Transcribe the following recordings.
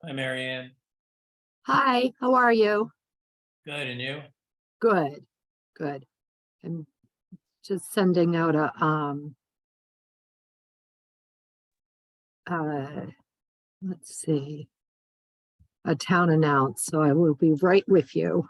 Hi, Marianne. Hi, how are you? Good, and you? Good, good. I'm just sending out a let's see, a town announce, so I will be right with you.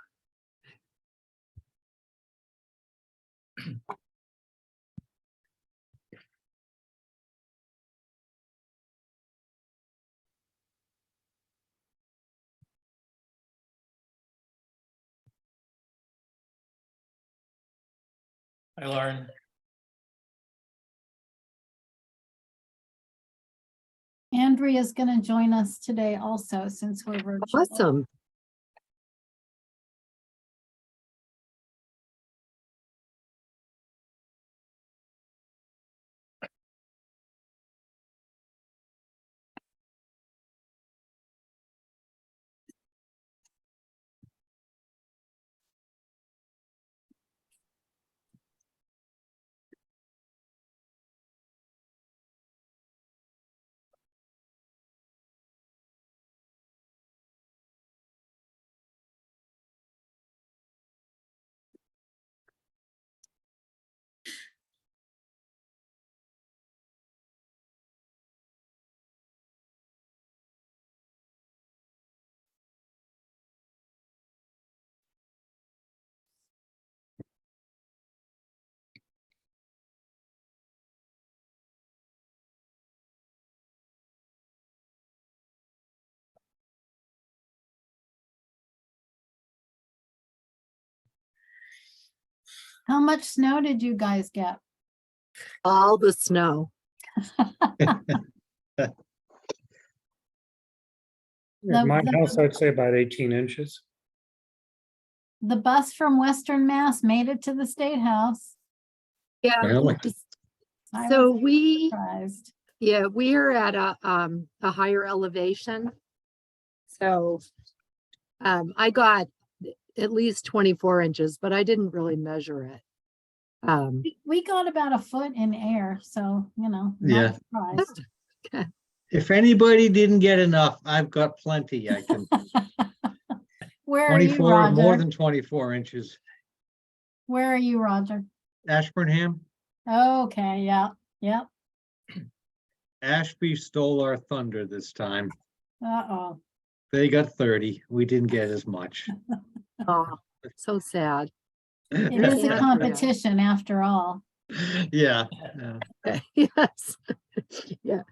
Hi, Lauren. Andrea's going to join us today also, since we're virtual. Awesome. How much snow did you guys get? All the snow. At my The- house, I'd say about 18 inches. The bus from Western Mass made it to the State House. Yeah. Really? I So was we surprised. are at a higher elevation. So I got at least 24 inches, but I didn't really measure it. We got about a foot in air, so, not Yeah. surprised. If anybody didn't get enough, I've got plenty. I can Where are you, 24, more Roger? than 24 inches. Where are you, Roger? Ashburnham, Okay, yeah. Ashby stole our thunder this time. Uh-oh. They got 30. We didn't get as much. Oh, so sad. It is a Yeah. competition after all. Yeah. Yes. Yeah.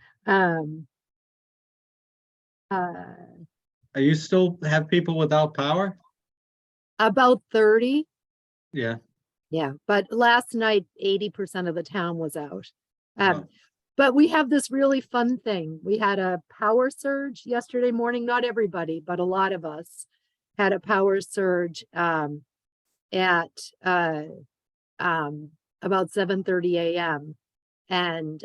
Are you still have people without power? About 30. Yeah. Yeah, but last night, 80% of the town was out. Oh. But we have this really fun thing. We had a power surge yesterday morning. Not everybody, but a lot of us had a power surge at about 7:30 a.m. And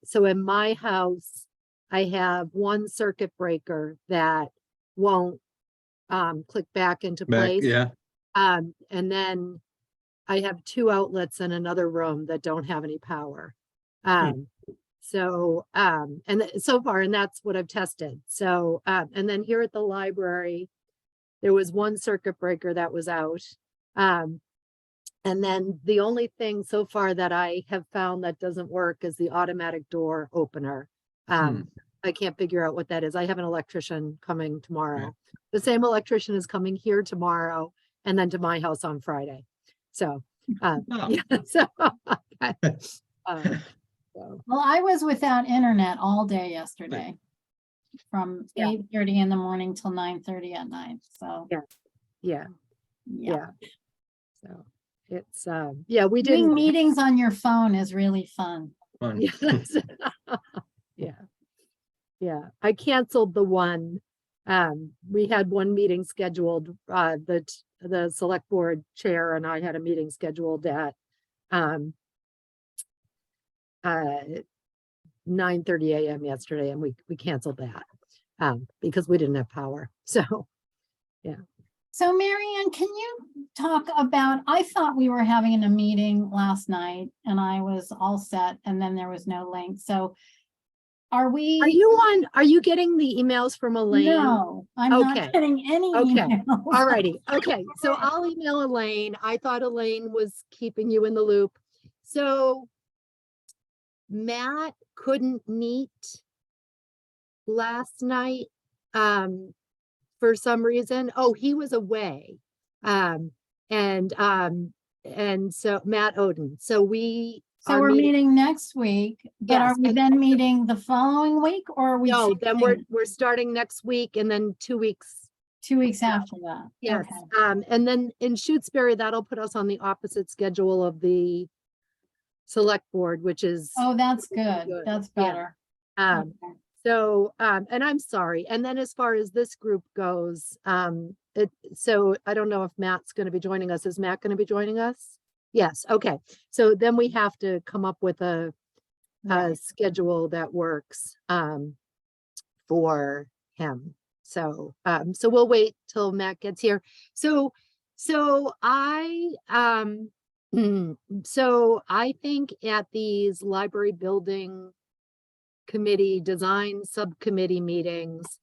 so in my house, I have one circuit breaker that won't click back into place. Yeah. And then I have two outlets in another room that don't have any power. So far, and that's what I've tested. So, and then here at the library, there was one circuit breaker that was out. And then the only thing so far that I have found that doesn't work is the automatic door opener. I can't figure out what that is. I have an electrician coming tomorrow. Right. The same electrician is coming here tomorrow and then to my house on Friday. So, yeah, so, Well, I was without internet all day yesterday. From Yeah. 8:30 in the morning till 9:30 at night, so. yeah. Yeah. So it's, yeah, we Doing didn't. meetings on your phone is really fun. Fun. Yes. Yeah. I canceled the one. We had one meeting scheduled, the select board chair and I had a meeting scheduled at 9:30 a.m. yesterday, and we canceled that because we didn't have power. So, yeah. So Marianne, can you talk about, I thought we were having a meeting last night and I was all set and then there was no link. So Are we? Are you getting the emails from Elaine? No, I'm Okay. not getting any Okay. emails. All righty. Okay. So I'll email Elaine. I thought Elaine was keeping you in the loop. So Matt couldn't meet last night, for some reason. Oh, he was away. And so Matt Oden. So we So are we're meeting next week, but are Yes, we and- then meeting the following week or are we? No, then changing we're starting next week and then 2 weeks. 2 weeks after that? Yes. Okay. And then in Shutesbury, that'll put us on the opposite schedule of the select board, which is, Oh, that's Really good. good. That's Yeah. better. um, Okay. so, and I'm sorry. And then as far as this group goes, so I don't know if Matt's going to be joining us. Is Matt going to be joining us? Yes. Okay. So then we have to come up with a Right. schedule that works, for him. So, so we'll wait till Matt gets here. So I, so I think at these library building committee design subcommittee meetings,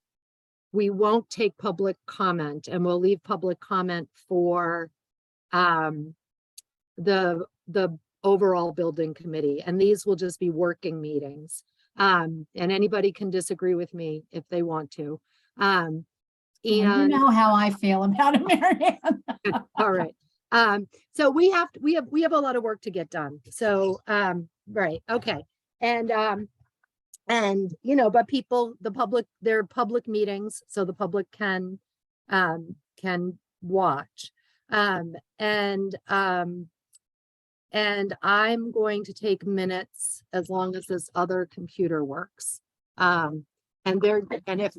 we won't take public comment and we'll leave public comment for, the overall building committee, and these will just be working meetings. And anybody can disagree with me if they want to. Well, you And know how I feel about it, Marianne. all right. So we have a lot of work to get done. So, right, okay. And but people, the public, they're public meetings, so the public can watch. And I'm going to take minutes as long as this other computer works. And if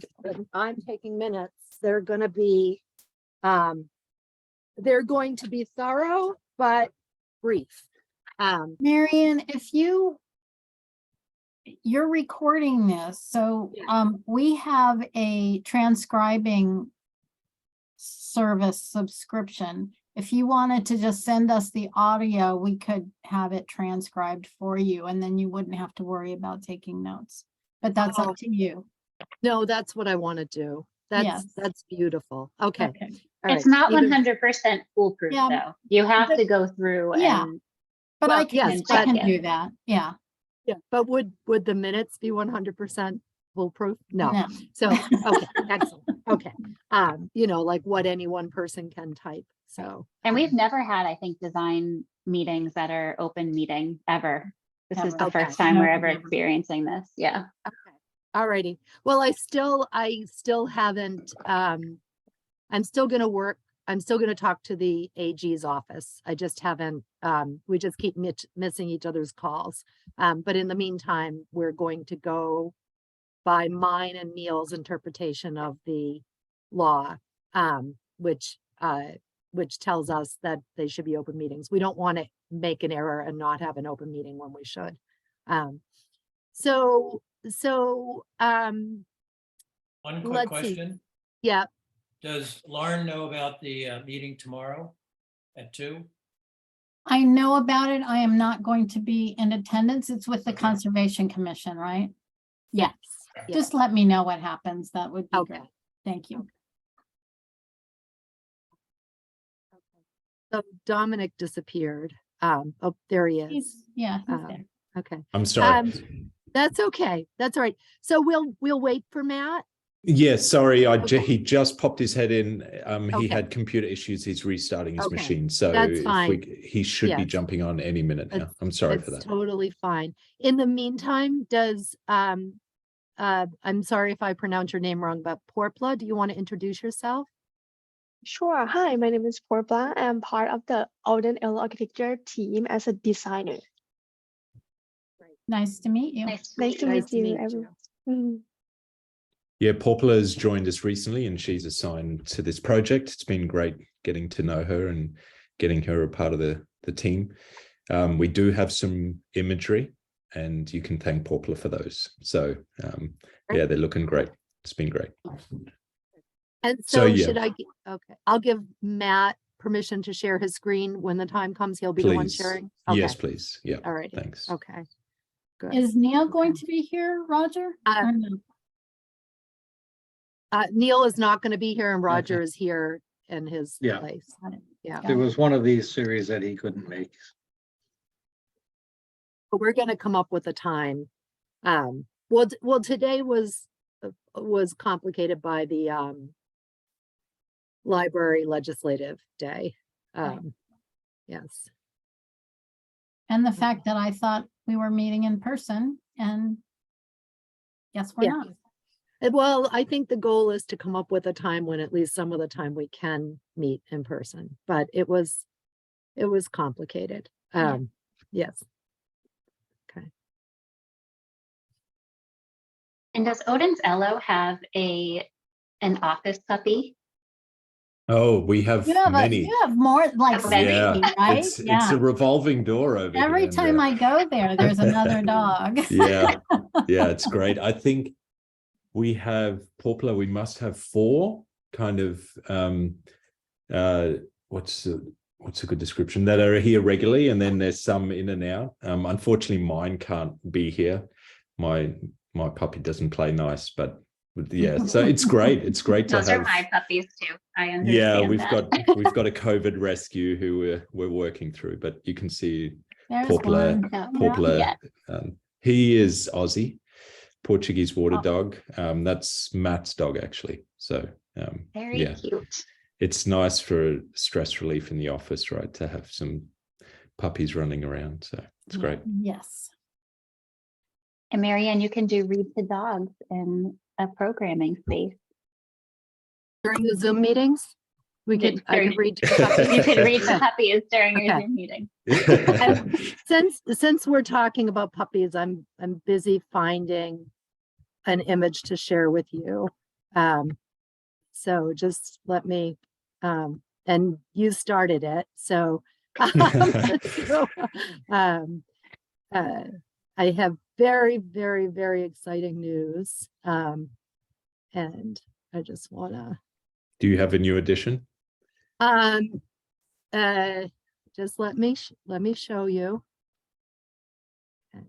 I'm taking minutes, they're going to be thorough, but brief. Marianne, if you're recording this, so Yeah. we have a transcribing service subscription. If you wanted to just send us the audio, we could have it transcribed for you, and then you wouldn't have to worry about taking notes. But that's Oh. up to you. No, that's what I want to do. Yes. That's beautiful. Okay. Okay. All It's right. not Even- 100% foolproof Yeah, though. You have but- to go through Yeah. and But Well, I can, yes, I but- can do that. Yeah. Yeah, but would the minutes be 100% foolproof? No. No. So, okay, excellent. Okay. Like what any one person can type. So, and we've never had, I think, design meetings that are open meeting ever. This is Ever. the Okay. first time No, we're ever never. experiencing this. Yeah. okay. All righty. Well, I still haven't, I'm still going to talk to the AG's office. I just haven't, we just keep missing each other's calls. But in the meantime, we're going to go by mine and Neil's interpretation of the law, which tells us that they should be open meetings. We don't want to make an error and not have an open meeting when we should. So, One quick Let's see. question. yeah, Does Lauren know about the meeting tomorrow at 2? I know about it. I am not going to be in attendance. It's with the Okay. Conservation Commission, right? yes. yeah. Just let me know what happens. That would be Okay. great. Thank you. So Dominic disappeared. Oh, there he is. Yeah, he's Um, there. Okay, I'm sorry. that's okay. That's all right. So we'll wait for Matt. Yeah, sorry. Okay. He just popped his head in. He Okay. had computer issues. He's restarting his Okay, machine. So that's if fine. he should be Yes. jumping on any minute now. I'm sorry for It's that. totally fine. In the meantime, does I'm sorry if I pronounce your name wrong, but Porpla, do you want to introduce yourself? Sure. Hi, my name is Porpla. I'm part of the Alden L architecture team as a designer. Nice to meet you. Nice to Nice meet to you. meet you, everyone. Mhm. Yeah, Paula has joined us recently and she's assigned to this project. It's been great getting to know her and getting her a part of the team. We do have some imagery and you can thank Paula for those. So yeah, they're looking great. It's been great. And So, so yeah. should okay, I'll give Matt permission to share his screen when the time comes. He'll be the one Please. sharing. Yes, Okay. please. Yeah, All right. thanks. Okay. Good. Is Neil going to be here, Roger? Or no? Neil is not going to be here and Roger is here in his Yeah. place. Got it. Yeah. There was one of these series that he couldn't make. But we're going to come up with a time. Well, today was complicated by the library legislative day. Yes. And the fact that I thought we were meeting in person and guess we're Yeah. not. Well, I think the goal is to come up with a time when at least some of the time we can meet in person, but it was complicated. Yeah. Yes. Okay. And does Odin's Ello have an office puppy? Oh, we have many. You have more like Many. Yeah, 60, right? it's a revolving door over Every here. time I go there, there's another dog. Yeah, it's great. I think we have Poplar. We must have 4 kind of what's a good description, that are here regularly, and then there's some in and out. Unfortunately, mine can't be here. My puppy doesn't play nice, but yeah, so it's great. It's great to Those have. are my puppies too. I understand. Yeah, we've that. got a COVID rescue who we're working through, but you can see There's Poplar. one. Yeah. Poplar. Yeah. He is Aussie, Portuguese water Oh. dog. That's Matt's dog actually. So Very yeah, cute. it's nice for stress relief in the office, right? To have some puppies running around. So it's great. Yes. And Marianne, you can do read to dogs in a programming space. During the Zoom meetings, I could read. to You puppies. can read to puppies during your Okay. Zoom meeting. Since we're talking about puppies, I'm busy finding an image to share with you. So just let me, and you started it, so I have very, very, very exciting news. And I just wanna Do you have a new edition? just let me show you. Okay.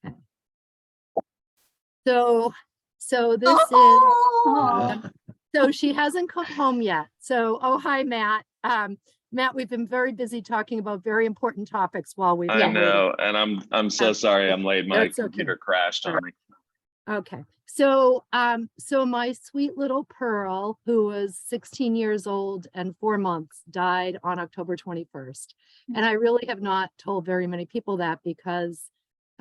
Okay. So this is Oh, so she hasn't come home yet. So hi Matt. Matt, we've been very busy talking about very important topics while we've I been waiting. know, and I'm so sorry I'm late. My That's okay. computer crashed on me. Okay, so my sweet little Pearl, who was 16 years old and 4 months, died on October 21st. And I really have not told very many people that because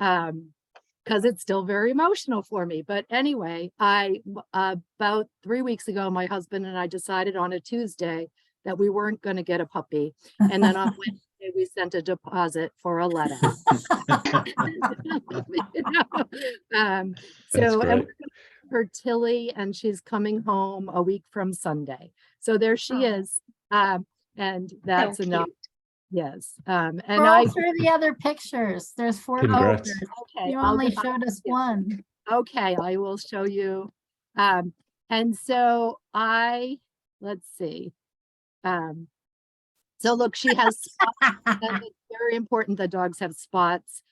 it's still very emotional for me. But anyway, about 3 weeks ago, my husband and I decided on a Tuesday that we weren't going to get a puppy. And then on Wednesday, we sent a deposit for a lettuce. So and her Tilly, and she's coming home a week from Sunday. So there she is. And that's So enough. cute. Yes. And scroll through the other pictures. There's 4 Congrats. pictures. okay, You I'll only get- showed us one. Okay, I will show you. And so let's see. So look, she has spots. And it's very important that dogs have spots.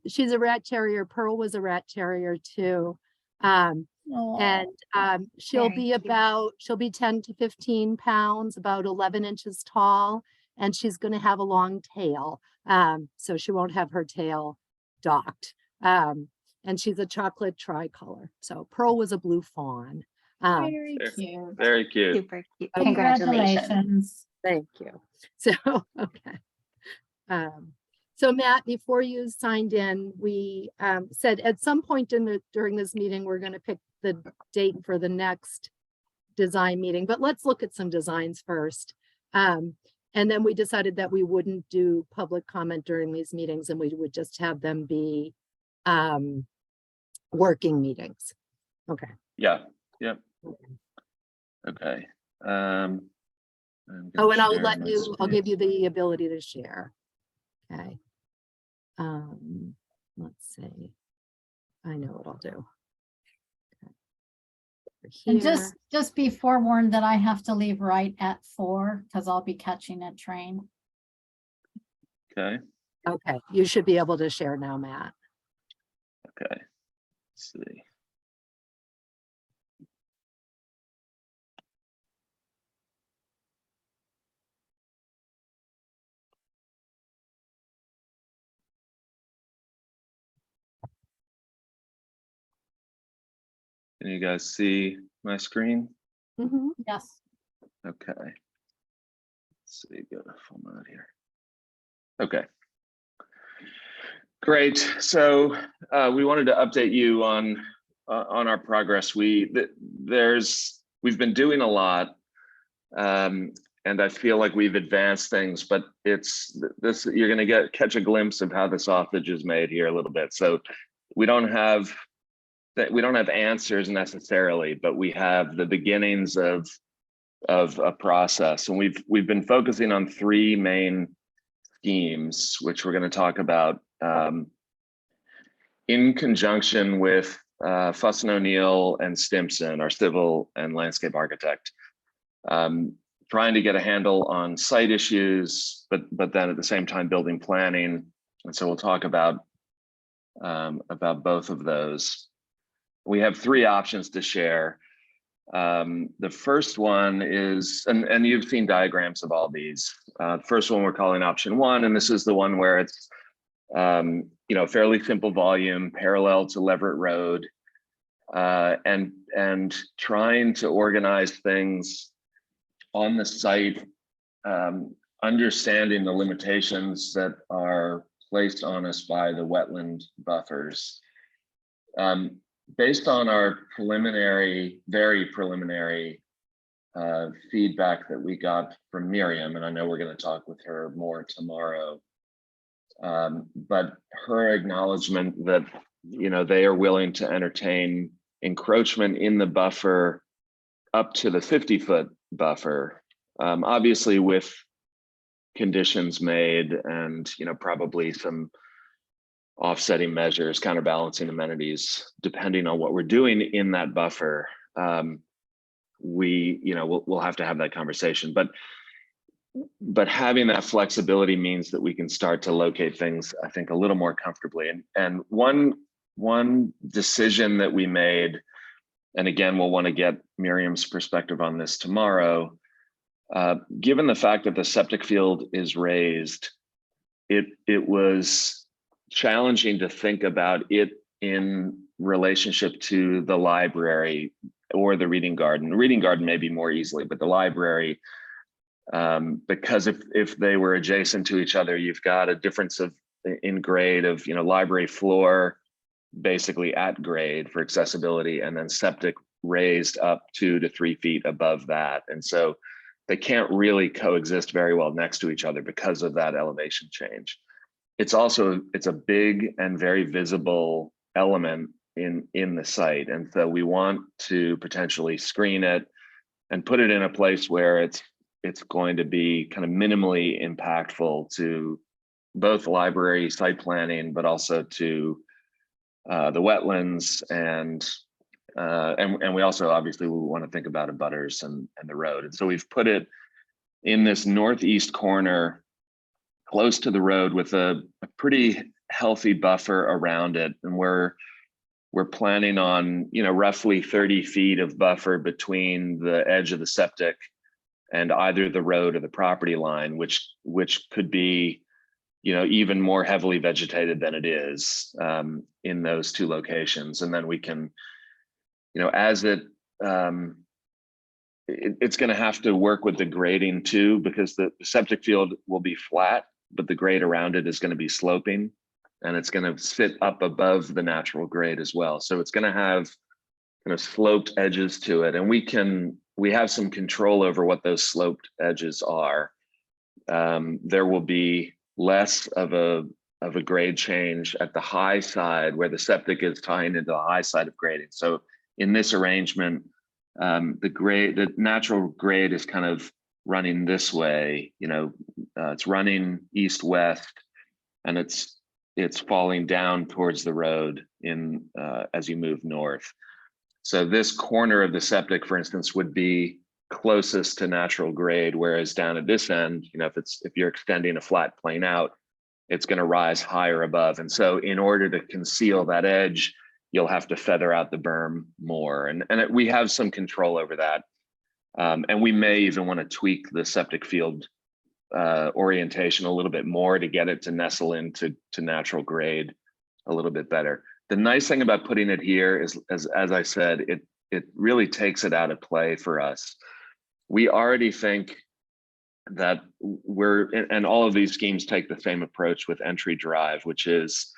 She's a rat terrier. Pearl was a rat terrier too. Oh, And she'll Very be cute. she'll be 10 to 15 pounds, about 11 inches tall, and she's going to have a long tail. So she won't have her tail docked. And she's a chocolate tricolor. So Pearl was a blue fawn. very Very- cute. Very cute. Super cute. Congratulations. Congratulations. Thank you. So, okay. So Matt, before you signed in, we said at some point during this meeting, we're going to pick the date for the next design meeting, but let's look at some designs first. And then we decided that we wouldn't do public comment during these meetings and we would just have them be working meetings. Okay. Yeah. Yep. Okay. I'm Oh, gonna and I'll share let my you, I'll give screen. you the ability to share. Okay. Let's see. I know what I'll do. Okay. Over And here. just be forewarned that I have to leave right at 4 because I'll be catching a train. Okay, Okay, you should be able to share now, Matt. okay. Let's see. Can you guys see my screen? Yes. Okay. Let's see, go to full mode here. Okay. Great. So we wanted to update you on our progress. We've been doing a lot, and I feel like we've advanced things, but it's this. You're going to catch a glimpse of how the sausage is made here a little bit. So we don't have answers necessarily, but we have the beginnings of a process, and we've been focusing on three main themes, which we're going to talk about in conjunction with Fuss and O'Neill and Stimson, our civil and landscape architect, trying to get a handle on site issues, but then at the same time building planning. And so we'll talk about both of those. We have three options to share. The first one is, and you've seen diagrams of all these. The first one we're calling option one, and this is the one where it's fairly simple volume, parallel to Leverett Road, and trying to organize things on the site, understanding the limitations that are placed on us by the wetland buffers. Based on our very preliminary feedback that we got from Miriam, and I know we're going to talk with her more tomorrow, but her acknowledgement that they are willing to entertain encroachment in the buffer up to the 50-foot buffer, obviously with conditions made and probably some offsetting measures, counterbalancing amenities, depending on what we're doing in that buffer. We'll have to have that conversation, but having that flexibility means that we can start to locate things, I think, a little more comfortably. And one decision that we made, and again, we'll want to get Miriam's perspective on this tomorrow, given the fact that the septic field is raised, it was challenging to think about it in relationship to the library or the reading garden. The reading garden maybe more easily, but the library, because if they were adjacent to each other, you've got a difference in grade of library floor basically at grade for accessibility, and then septic raised up 2 to 3 feet above that, and so they can't really coexist very well next to each other because of that elevation change. It's a big and very visible element in the site, and so we want to potentially screen it and put it in a place where it's going to be kind of minimally impactful to both library site planning, but also to the wetlands, and we also obviously we want to think about abutters and the road. And so we've put it in this northeast corner, close to the road, with a pretty healthy buffer around it, and we're planning on roughly 30 feet of buffer between the edge of the septic and either the road or the property line, which could be even more heavily vegetated than it is in those two locations. And then we can, as it's going to have to work with the grading too, because the septic field will be flat, but the grade around it is going to be sloping, and it's going to sit up above the natural grade as well. So it's going to have kind of sloped edges to it, and we have some control over what those sloped edges are. There will be less of a grade change at the high side where the septic is tying into the high side of grading. So in this arrangement, the natural grade is kind of running this way. It's running east-west, and it's falling down towards the road as you move north. So this corner of the septic, for instance, would be closest to natural grade, whereas down at this end, if you're extending a flat plane out, it's going to rise higher above. And so in order to conceal that edge, you'll have to feather out the berm more. And we have some control over that. And we may even want to tweak the septic field orientation a little bit more to get it to nestle into natural grade a little bit better. The nice thing about putting it here is, as I said, it really takes it out of play for us. We already think that and all of these schemes take the same approach with entry drive, which is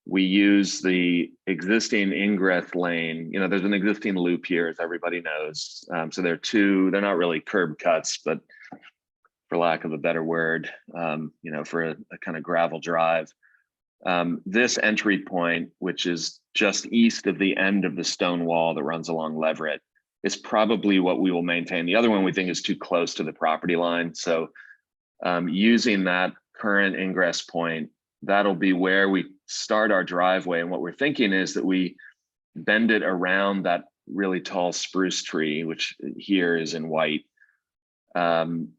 we use the existing ingress lane. You know, there's an existing loop here, as everybody knows. So they're not really curb cuts, but for lack of a better word, you know, for a kind of gravel drive. This entry point, which is just east of the end of the stone wall that runs along Leverett, is probably what we will maintain. The other one we think is too close to the property line. So using that current ingress point, that'll be where we start our driveway. And what we're thinking is that we bend it around that really tall spruce tree, which here is in white,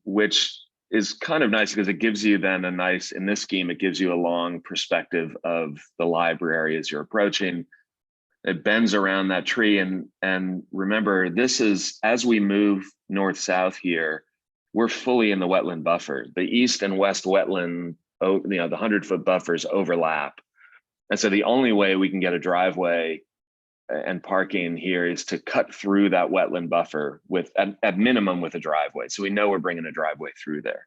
which is kind of nice because it gives you then in this scheme, it gives you a long perspective of the library as you're approaching. It bends around that tree. And remember, this is, as we move north-south here, we're fully in the wetland buffer. The east and west wetland, you know, the 100-foot buffers overlap. And so the only way we can get a driveway and parking here is to cut through that wetland buffer with, at minimum, with a driveway. So we know we're bringing a driveway through there.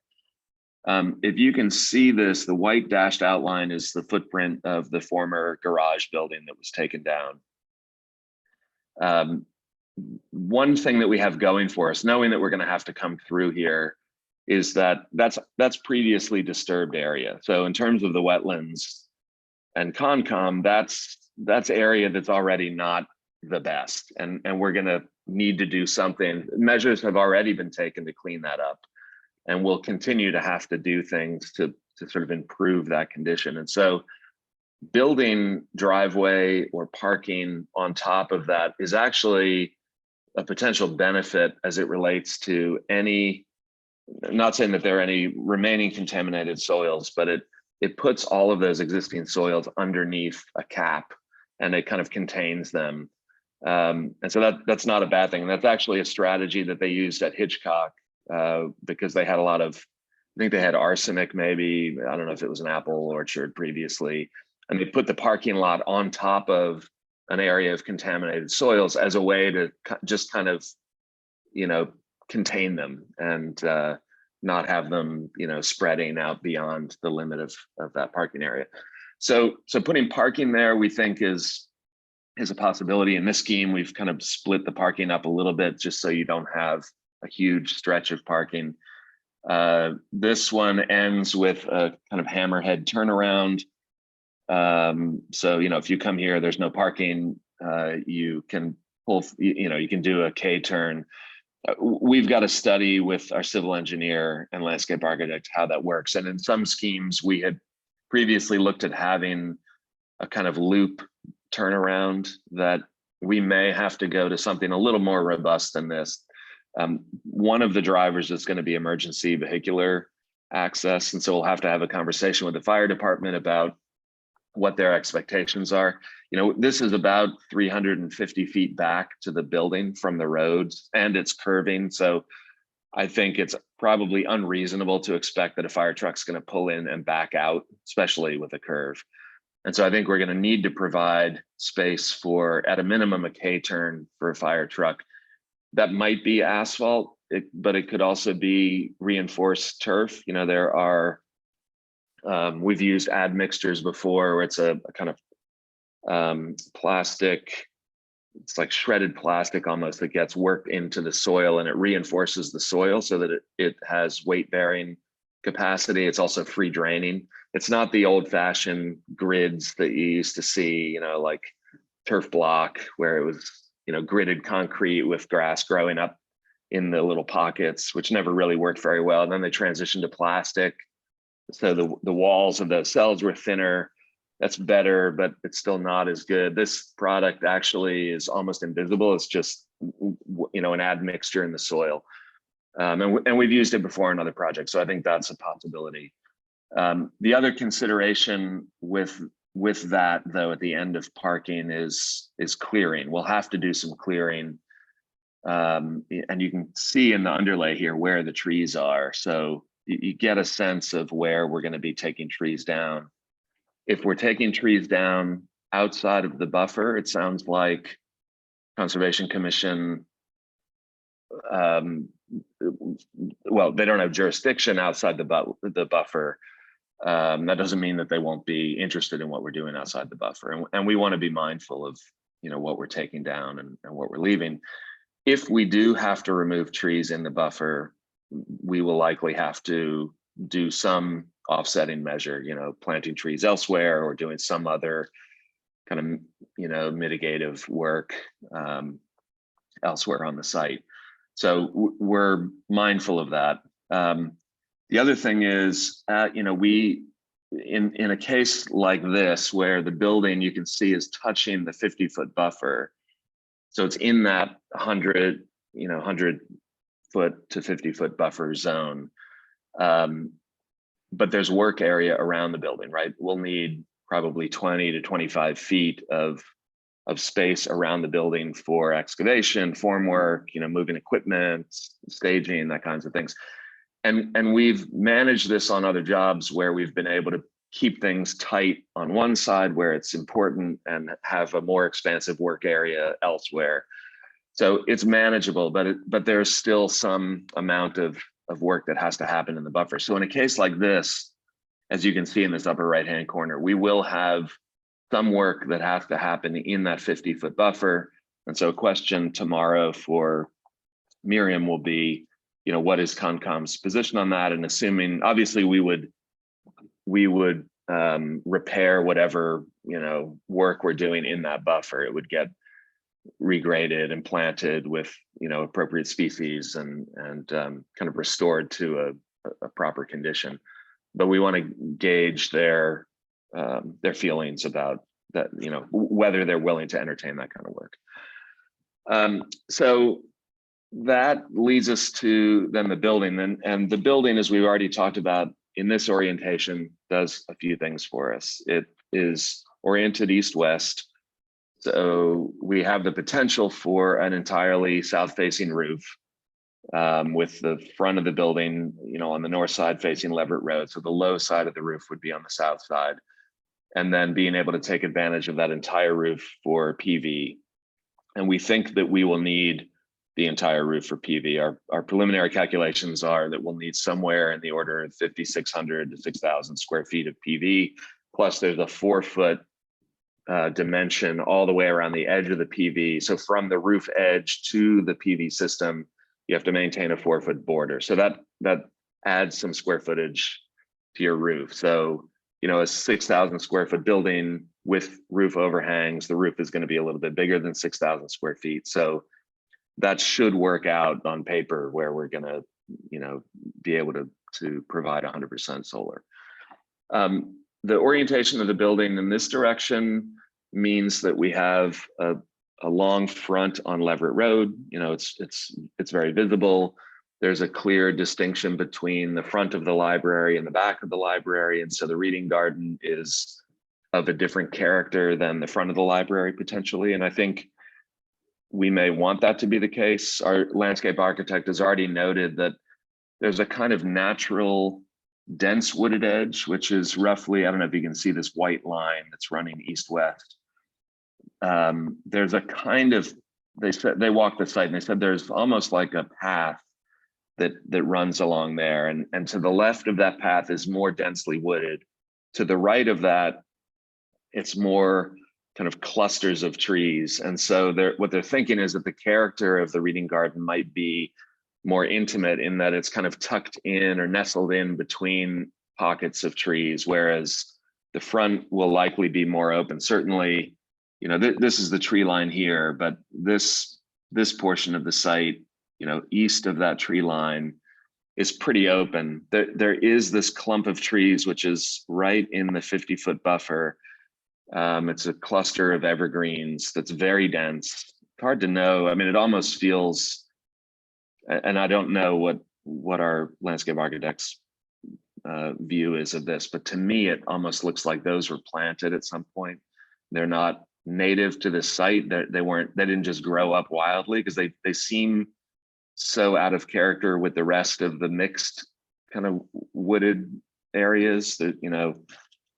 If you can see this, the white dashed outline is the footprint of the former garage building that was taken down. One thing that we have going for us, knowing that we're going to have to come through here, is that that's previously disturbed area. So in terms of the wetlands and Concom, that's area that's already not the best, and we're going to need to do something. Measures have already been taken to clean that up, and we'll continue to have to do things to sort of improve that condition. And so building driveway or parking on top of that is actually a potential benefit as it relates to any, not saying that there are any remaining contaminated soils, but it puts all of those existing soils underneath a cap, and it kind of contains them. And so that's not a bad thing. And that's actually a strategy that they used at Hitchcock, because they had a lot of, I think they had arsenic, maybe, I don't know if it was an apple orchard previously, and they put the parking lot on top of an area of contaminated soils as a way to just kind of, you know, contain them and not have them, you know, spreading out beyond the limit of that parking area. So putting parking there, we think is a possibility. In this scheme, we've kind of split the parking up a little bit just so you don't have a huge stretch of parking. This one ends with a kind of hammerhead turnaround. So, you know, if you come here, there's no parking, you can pull, you know, you can do a K-turn. We've got to study with our civil engineer and landscape architect how that works. And in some schemes, we had previously looked at having a kind of loop turnaround that we may have to go to something a little more robust than this. One of the drivers is going to be emergency vehicular access. And so we'll have to have a conversation with the fire department about what their expectations are. You know, this is about 350 feet back to the building from the roads, and it's curving. So I think it's probably unreasonable to expect that a fire truck's going to pull in and back out, especially with a curve. And so I think we're going to need to provide space for, at a minimum, a K-turn for a fire truck. That might be asphalt, but it could also be reinforced turf. You know, there are, we've used admixtures before where it's a kind of plastic, it's like shredded plastic almost, that gets worked into the soil and it reinforces the soil so that it has weight bearing capacity. It's also free draining. It's not the old fashioned grids that you used to see, you know, like turf block where it was, you know, gridded concrete with grass growing up in the little pockets, which never really worked very well. And then they transitioned to plastic. So the walls of the cells were thinner. That's better, but it's still not as good. This product actually is almost invisible. It's just, you know, an admixture in the soil. And we've used it before in other projects. So I think that's a possibility. The other consideration with that, though, at the end of parking is clearing. We'll have to do some clearing. And you can see in the underlay here where the trees are. So you get a sense of where we're going to be taking trees down. If we're taking trees down outside of the buffer, it sounds like Conservation Commission, well, they don't have jurisdiction outside the buffer. That doesn't mean that they won't be interested in what we're doing outside the buffer. And we want to be mindful of, what we're taking down and what we're leaving. If we do have to remove trees in the buffer, we will likely have to do some offsetting measure, planting trees elsewhere or doing some other kind of, mitigative work elsewhere on the site. So we're mindful of that. The other thing is, we, in a case like this, where the building you can see is touching the 50-foot buffer, so it's in that 100 foot to 50-foot buffer zone. But there's work area around the building, right? We'll need probably 20 to 25 feet of space around the building for excavation, formwork, moving equipment, staging, that kinds of things. And we've managed this on other jobs where we've been able to keep things tight on one side where it's important and have a more expansive work area elsewhere. So it's manageable, but there's still some amount of work that has to happen in the buffer. So in a case like this, as you can see in this upper right-hand corner, we will have some work that has to happen in that 50-foot buffer. And so a question tomorrow for Miriam will be, what is Concom's position on that? And assuming, obviously, we would repair whatever work we're doing in that buffer. It would get regraded and planted with appropriate species and kind of restored to a proper condition. But we want to gauge their feelings about that, whether they're willing to entertain that kind of work. So that leads us to then the building. And the building, as we've already talked about in this orientation, does a few things for us. It is oriented east-west. So we have the potential for an entirely south-facing roof with the front of the building, on the north side facing Leverett Road. So the low side of the roof would be on the south side. And then being able to take advantage of that entire roof for PV. And we think that we will need the entire roof for PV. Our preliminary calculations are that we'll need somewhere in the order of 5,600 to 6,000 square feet of PV. Plus there's a 4-foot dimension all the way around the edge of the PV. So from the roof edge to the PV system, you have to maintain a 4-foot border. So that adds some square footage to your roof. So, a 6,000 square foot building with roof overhangs, the roof is going to be a little bit bigger than 6,000 square feet. So that should work out on paper where we're going to, be able to provide 100% solar. The orientation of the building in this direction means that we have a long front on Leverett Road. It's very visible. There's a clear distinction between the front of the library and the back of the library. And so the reading garden is of a different character than the front of the library potentially. And I think we may want that to be the case. Our landscape architect has already noted that there's a kind of natural dense wooded edge, which is roughly, I don't know if you can see this white line that's running east-west. There's a kind of, they walked the site and they said there's almost like a path that runs along there. And to the left of that path is more densely wooded. To the right of that, it's more kind of clusters of trees. And so what they're thinking is that the character of the reading garden might be more intimate in that it's kind of tucked in or nestled in between pockets of trees, whereas the front will likely be more open. Certainly, this is the tree line here, but this portion of the site, east of that tree line is pretty open. There is this clump of trees, which is right in the 50-foot buffer. It's a cluster of evergreens that's very dense. It's hard to know. I mean, it almost feels, and I don't know what our landscape architect's view is of this, but to me, it almost looks like those were planted at some point. They're not native to this site. They didn't just grow up wildly, because they seem so out of character with the rest of the mixed kind of wooded areas that, you know,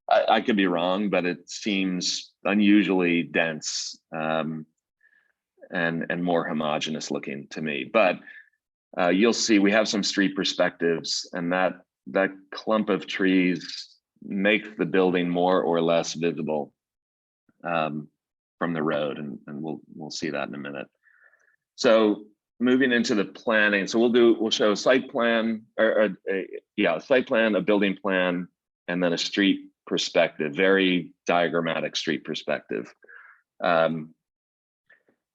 I could be wrong, but it seems unusually dense and more homogeneous looking to me. But you'll see we have some street perspectives, and that clump of trees makes the building more or less visible from the road, and we'll see that in a minute. So moving into the planning, so we'll show a site plan, or a site plan, a building plan, and then a street perspective, very diagrammatic street perspective.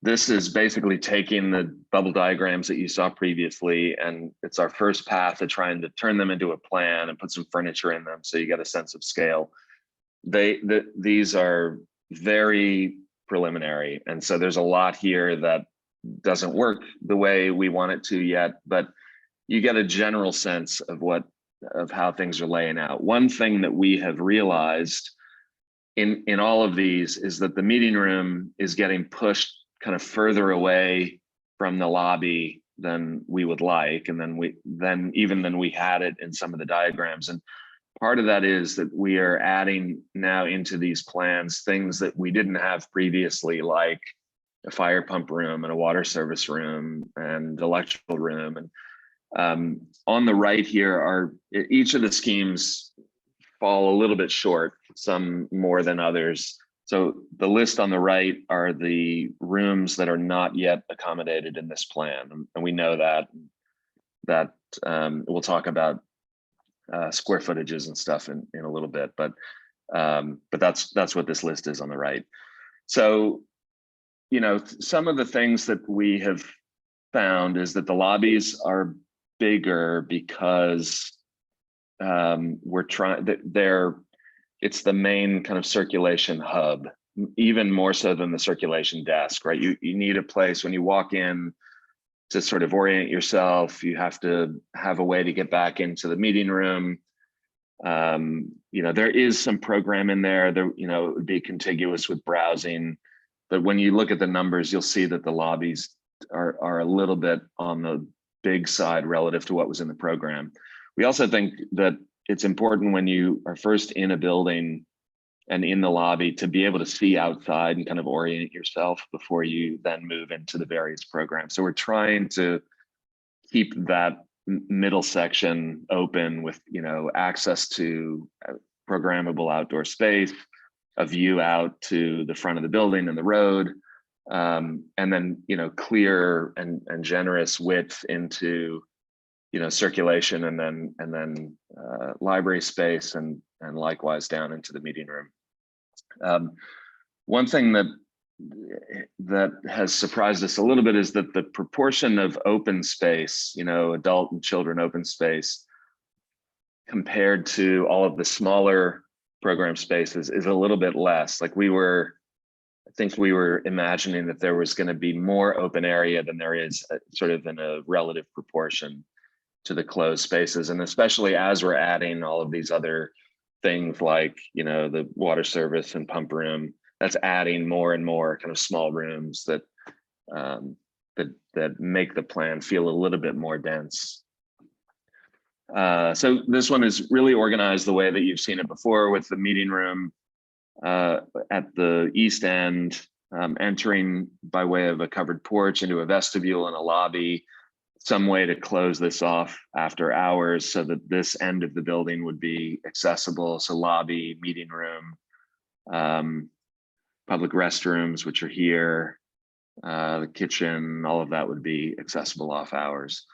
This is basically taking the bubble diagrams that you saw previously, and it's our first path of trying to turn them into a plan and put some furniture in them, so you get a sense of scale. These are very preliminary, and so there's a lot here that doesn't work the way we want it to yet, but you get a general sense of how things are laying out. One thing that we have realized in all of these is that the meeting room is getting pushed kind of further away from the lobby than we would like, and then we had it in some of the diagrams. And part of that is that we are adding now into these plans things that we didn't have previously, like a fire pump room and a water service room and electrical room. And on the right here are each of the schemes fall a little bit short, some more than others. So the list on the right are the rooms that are not yet accommodated in this plan, and we know that we'll talk about square footages and stuff in a little bit, but that's what this list is on the right. So, you know, some of the things that we have found is that the lobbies are bigger because we're trying that it's the main kind of circulation hub, even more so than the circulation desk, right? You need a place when you walk in to sort of orient yourself. You have to have a way to get back into the meeting room. You know, there is some program in there that, you know, it would be contiguous with browsing, but when you look at the numbers, you'll see that the lobbies are a little bit on the big side relative to what was in the program. We also think that it's important when you are first in a building and in the lobby to be able to see outside and kind of orient yourself before you then move into the various programs. So we're trying to keep that middle section open with, you know, access to programmable outdoor space, a view out to the front of the building and the road, and then, you know, clear and generous width into, you know, circulation, and then library space, and likewise down into the meeting room. One thing that has surprised us a little bit is that the proportion of open space, you know, adult and children open space, compared to all of the smaller program spaces is a little bit less. Like I think we were imagining that there was going to be more open area than there is, sort of in a relative proportion to the closed spaces. And especially as we're adding all of these other things like, you know, the water service and pump room, that's adding more and more kind of small rooms that that make the plan feel a little bit more dense. So this one is really organized the way that you've seen it before, with the meeting room at the east end, entering by way of a covered porch into a vestibule and a lobby, some way to close this off after hours so that this end of the building would be accessible. So lobby, meeting room, public restrooms, which are here, the kitchen, all of that would be accessible off hours.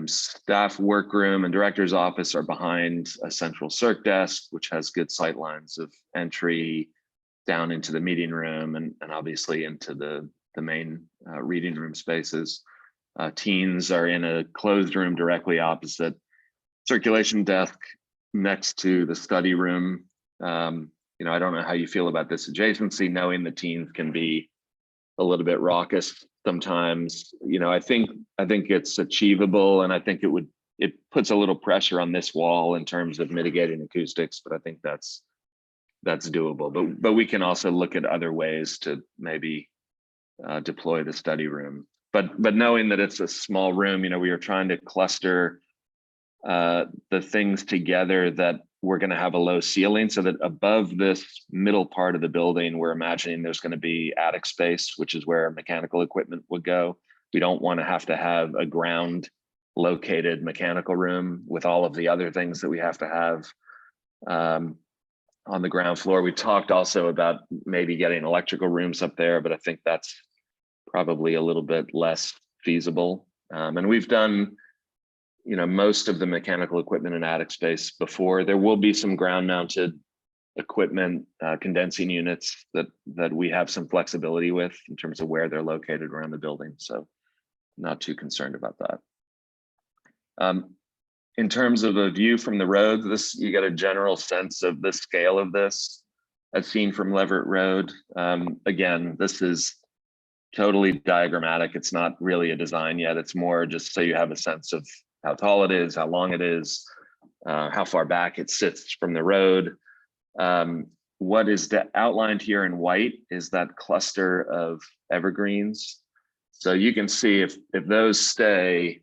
Staff workroom and director's office are behind a central circ desk, which has good sight lines of entry down into the meeting room and obviously into the main reading room spaces. Teens are in a closed room directly opposite circulation desk next to the study room. You know, I don't know how you feel about this adjacency, knowing the teens can be a little bit raucous sometimes. You know, I think it's achievable, and I think it it puts a little pressure on this wall in terms of mitigating acoustics, but I think that's doable. But we can also look at other ways to maybe deploy the study room. But knowing that it's a small room, we are trying to cluster the things together that we're going to have a low ceiling, so that above this middle part of the building, we're imagining there's going to be attic space, which is where mechanical equipment would go. We don't want to have a ground located mechanical room with all of the other things that we have to have on the ground floor. We talked also about maybe getting electrical rooms up there, but I think that's probably a little bit less feasible. And we've done most of the mechanical equipment in attic space before. There will be some ground mounted equipment, condensing units that we have some flexibility with in terms of where they're located around the building. So not too concerned about that. In terms of a view from the road, you get a general sense of the scale of this as seen from Leverett Road. Again, this is totally diagrammatic. It's not really a design yet. It's more just so you have a sense of how tall it is, how long it is, how far back it sits from the road. What is outlined here in white is that cluster of evergreens. So you can see if those stay,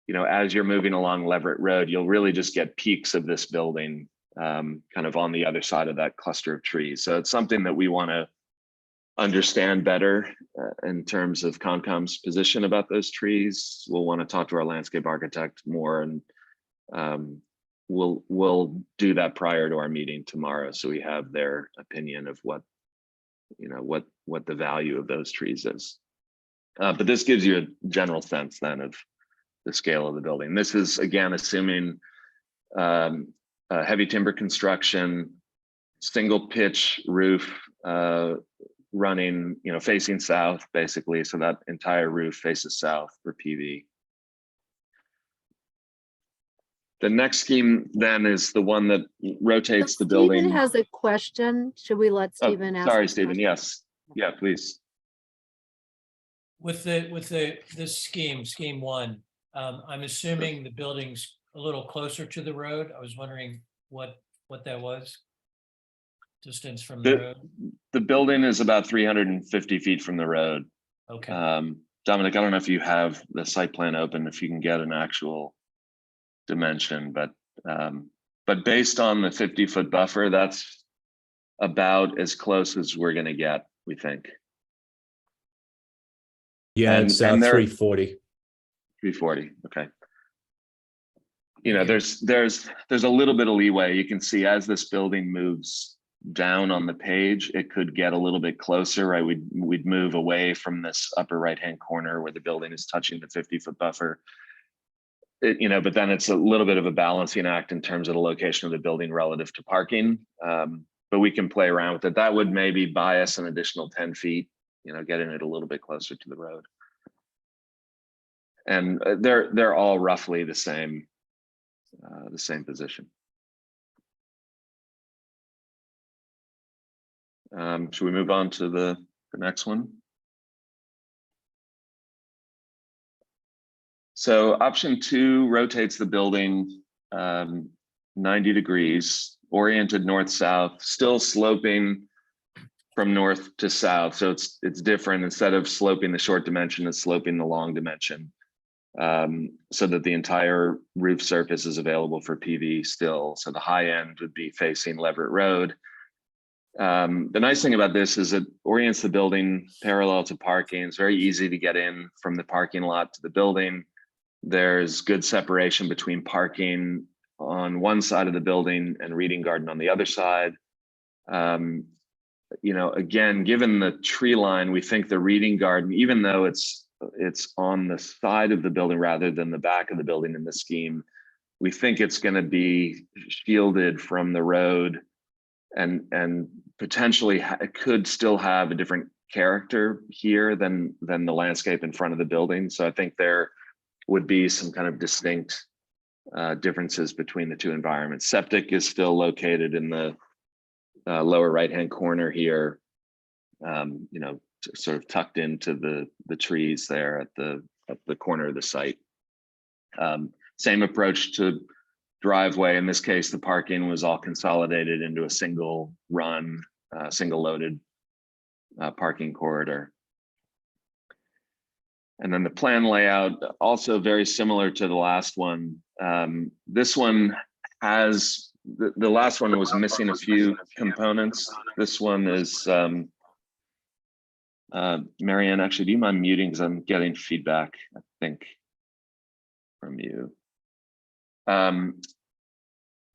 as you're moving along Leverett Road, you'll really just get peaks of this building kind of on the other side of that cluster of trees. So it's something that we want to understand better in terms of Concom's position about those trees. We'll want to talk to our landscape architect more, and we'll do that prior to our meeting tomorrow, so we have their opinion of what the value of those trees is. But this gives you a general sense then of the scale of the building. This is again assuming heavy timber construction, single pitch roof, running, facing south, basically. So that entire roof faces south for PV. The next scheme then is the one that rotates the building. Stephen has a question. Should we let Stephen ask? Sorry, the Stephen. question? Yes. Yeah, please. With this scheme one, I'm assuming the building's a little closer to the road. I was wondering what that was. Distance from the road. The building is about 350 feet from the road. Okay. Dominic, I don't know if you have the site plan open, if you can get an actual dimension, but based on the 50-foot buffer, that's about as close as we're going to get, we think. Yeah, And- it's and there- 340. 340. Okay. There's a little bit of leeway. You can see as this building moves down on the page, it could get a little bit closer, right? We'd move away from this upper right-hand corner where the building is touching the 50-foot buffer. But then it's a little bit of a balancing act in terms of the location of the building relative to parking. But we can play around with it. That would maybe buy us an additional 10 feet, getting it a little bit closer to the road. And they're all roughly the same position. Should we move on to the next one? So option 2 rotates the building 90 degrees, oriented north-south, still sloping from north to south. So it's different. Instead of sloping the short dimension, it's sloping the long dimension, so that the entire roof surface is available for PV still. So the high end would be facing Leverett Road. The nice thing about this is it orients the building parallel to parking. It's very easy to get in from the parking lot to the building. There's good separation between parking on one side of the building and reading garden on the other side. Again, given the tree line, we think the reading garden, even though it's on the side of the building rather than the back of the building in the scheme, we think it's going to be shielded from the road and potentially it could still have a different character here than the landscape in front of the building. So I think there would be some kind of distinct differences between the two environments. Septic is still located in the lower right-hand corner here, sort of tucked into the trees there at the corner of the site. Same approach to driveway. In this case, the parking was all consolidated into a single run, single loaded parking corridor. And then the plan layout, also very similar to the last one. This one has, the last one was missing a few components. This one is, Marianne, actually, do you mind muting? Because I'm getting feedback, I think, from you.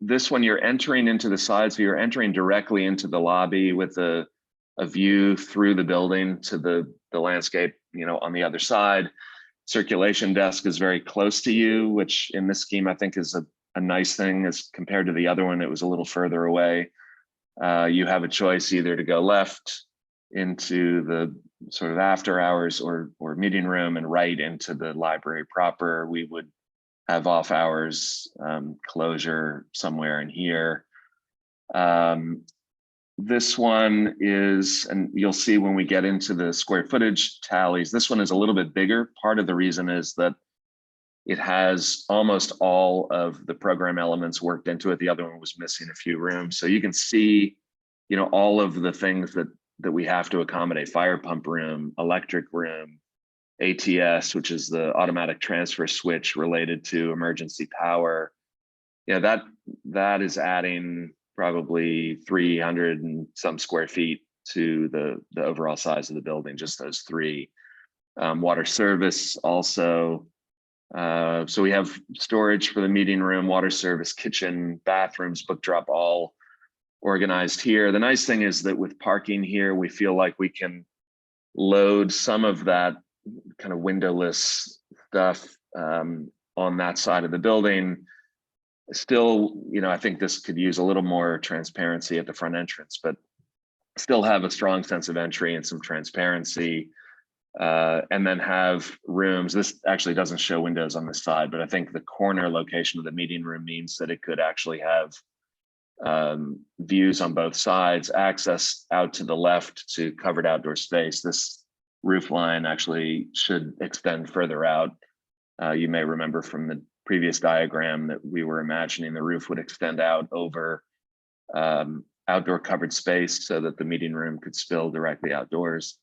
This one, you're entering into the side, so you're entering directly into the lobby with a view through the building to the landscape, you know, on the other side. Circulation desk is very close to you, which in this scheme I think is a nice thing as compared to the other one. It was a little further away. You have a choice either to go left into the sort of after hours or meeting room and right into the library proper. We would have off hours closure somewhere in here. This one is, and you'll see when we get into the square footage tallies, this one is a little bit bigger. Part of the reason is that it has almost all of the program elements worked into it. The other one was missing a few rooms. So you can see, you know, all of the things that we have to accommodate: fire pump room, electric room, ATS, which is the automatic transfer switch related to emergency power. Yeah, that is adding probably 300 and some square feet to the overall size of the building, just those three. Water service also. So we have storage for the meeting room, water service, kitchen, bathrooms, book drop, all organized here. The nice thing is that with parking here, we feel like we can load some of that kind of windowless stuff on that side of the building. Still, you know, I think this could use a little more transparency at the front entrance, but still have a strong sense of entry and some transparency, and then have rooms. This actually doesn't show windows on this side, but I think the corner location of the meeting room means that it could actually have views on both sides, access out to the left to covered outdoor space. This roof line actually should extend further out. You may remember from the previous diagram that we were imagining the roof would extend out over outdoor covered space so that the meeting room could spill directly outdoors.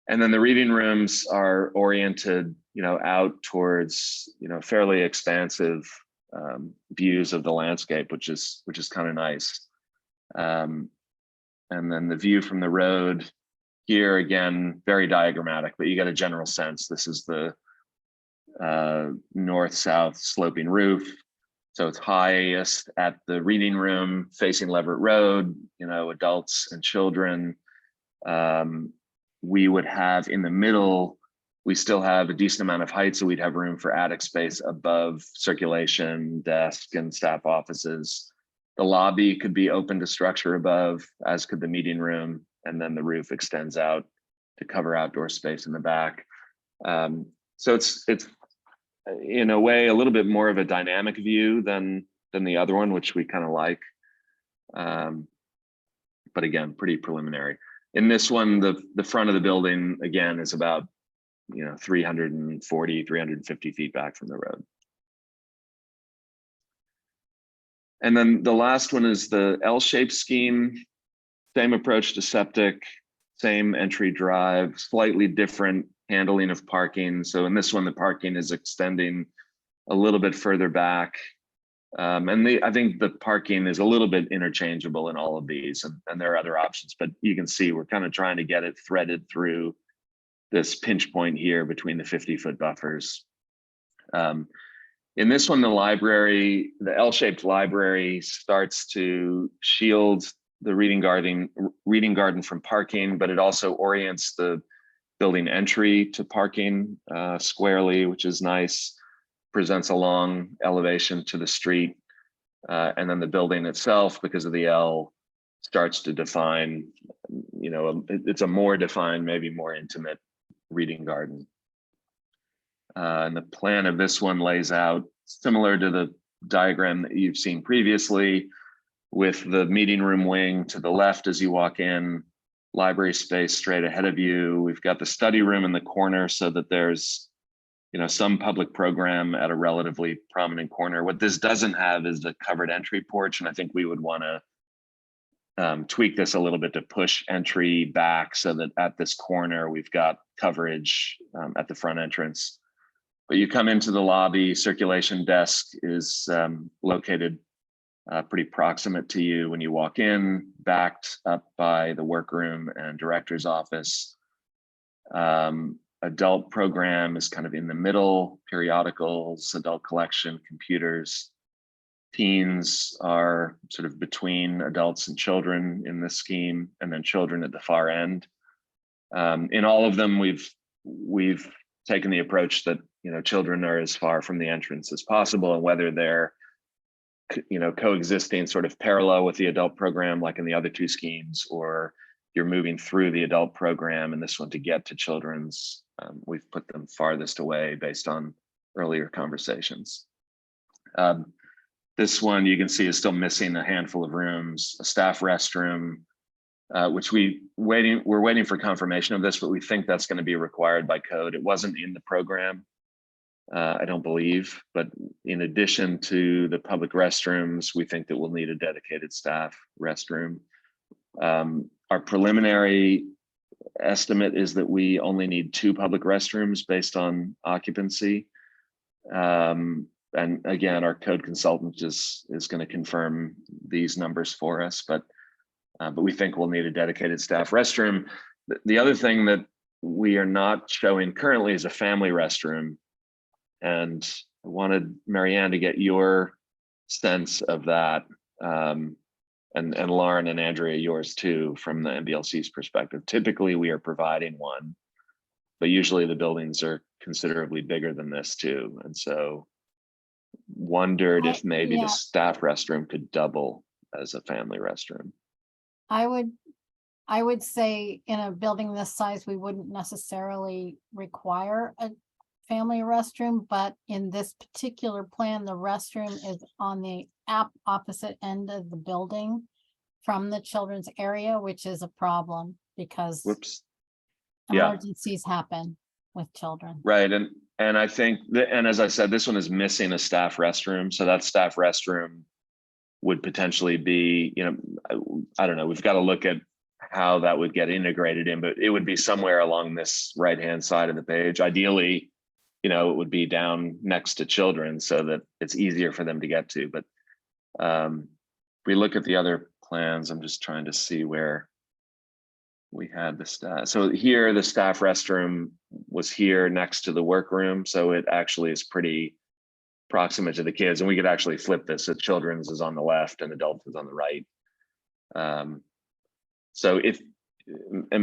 And then the reading rooms are oriented, you know, out towards, you know, fairly expansive views of the landscape, which is kind of nice. And then the view from the road here, again, very diagrammatic, but you get a general sense. This is the north-south sloping roof. So it's highest at the reading room facing Leverett Road, you know, adults and children. We would have in the middle, we still have a decent amount of height, so we'd have room for attic space above circulation, desk, and staff offices. The lobby could be open to structure above, as could the meeting room, and then the roof extends out to cover outdoor space in the back. So it's in a way a little bit more of a dynamic view than the other one, which we kind of like. But again, pretty preliminary. In this one, the front of the building, again, is about, you know, 340, 350 feet back from the road. And then the last one is the L-shaped scheme. Same approach to septic, same entry drive, slightly different handling of parking. So in this one, the parking is extending a little bit further back. I think the parking is a little bit interchangeable in all of these, and there are other options, but you can see we're kind of trying to get it threaded through this pinch point here between the 50-foot buffers. In this one, the library, the L-shaped library, starts to shield the reading garden from parking, but it also orients the building entry to parking squarely, which is nice. Presents a long elevation to the street, and then the building itself, because of the L, starts to define, you know, it's a more defined, maybe more intimate reading garden. And the plan of this one lays out similar to the diagram that you've seen previously, with the meeting room wing to the left as you walk in, library space straight ahead of you. We've got the study room in the corner so that there's some public program at a relatively prominent corner. What this doesn't have is the covered entry porch, and I think we would want to tweak this a little bit to push entry back so that at this corner we've got coverage at the front entrance. But you come into the lobby, circulation desk is located pretty proximate to you when you walk in, backed up by the workroom and director's office. Adult program is kind of in the middle, periodicals, adult collection, computers. Teens are sort of between adults and children in this scheme, and then children at the far end. In all of them, we've taken the approach that children are as far from the entrance as possible, and whether they're coexisting sort of parallel with the adult program like in the other two schemes, or you're moving through the adult program and this one to get to children's, we've put them farthest away based on earlier conversations. This one you can see is still missing a handful of rooms, a staff restroom, which we're waiting for confirmation of this, but we think that's going to be required by code. It wasn't in the program, I don't believe, but in addition to the public restrooms, we think that we'll need a dedicated staff restroom. Our preliminary estimate is that we only need 2 public restrooms based on occupancy. And again, our code consultant is going to confirm these numbers for us, but we think we'll need a dedicated staff restroom. The other thing that we are not showing currently is a family restroom. And I wanted Marianne to get your sense of that, and Lauren and Andrea, yours too, from the MBLC's perspective. Typically, we are providing one, but usually the buildings are considerably bigger than this too. And so wondered if maybe the staff restroom could double as a family restroom. I would say in a building this size, we wouldn't necessarily require a family restroom, but in this particular plan, the restroom is on the opposite end of the building from the children's area, which is a problem because emergencies happen with children. Right, and I think that, and as I said, this one is missing a staff restroom, so that staff restroom would potentially be, I don't know, we've got to look at how that would get integrated in, but it would be somewhere along this right-hand side of the page. Ideally, it would be down next to children so that it's easier for them to get to. But if we look at the other plans, I'm just trying to see where we had the staff. So here, the staff restroom was here next to the workroom. So it actually is pretty proximate to the kids. And we could actually flip this. So children's is on the left and adults is on the right. And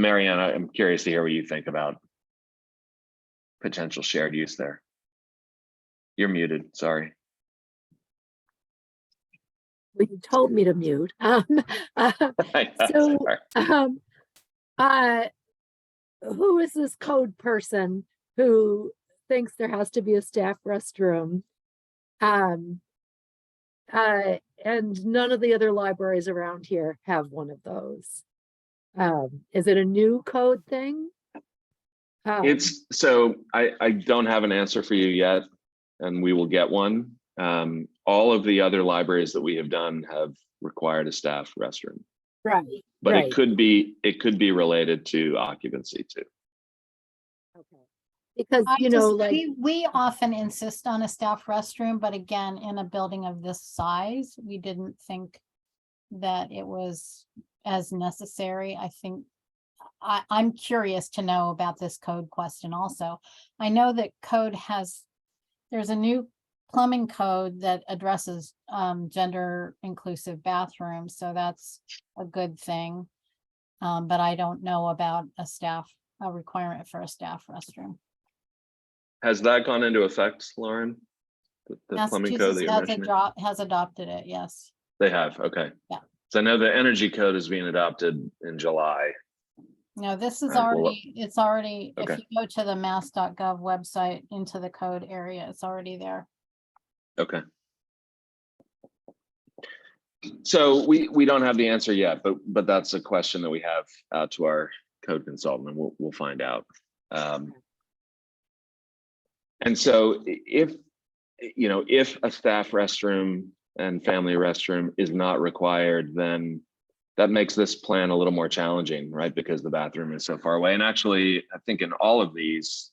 Marianne, I'm curious to hear what you think about potential shared use there. You're muted, sorry. Well, you told me to mute. Who is this code person who thinks there has to be a staff restroom? And none of the other libraries around here have one of those. Is it a new code thing? I don't have an answer for you yet, and we will get one. All of the other libraries that we have done have required a staff restroom. Right. But right. it could be related to occupancy too. Okay. Because we often insist on a staff restroom, but again, in a building of this size, we didn't think that it was as necessary. I think I'm curious to know about this code question also. I know that there's a new plumbing code that addresses gender inclusive bathrooms, so that's a good thing. But I don't know about a requirement for a staff restroom. Has that gone into effect, Lauren? The plumbing code that you're mentioning? Has adopted it, yes. They have, okay. Yeah. So I know the energy code is being adopted in July. No, this is Right, it's already, okay. if you go to the mass.gov website into the code area, it's already there. Okay. So we don't have the answer yet, but that's a question that we have out to our code consultant, and we'll find out. And so if, you know, if a staff restroom and family restroom is not required, then that makes this plan a little more challenging, right? Because the bathroom is so far away. And actually, I think in all of these,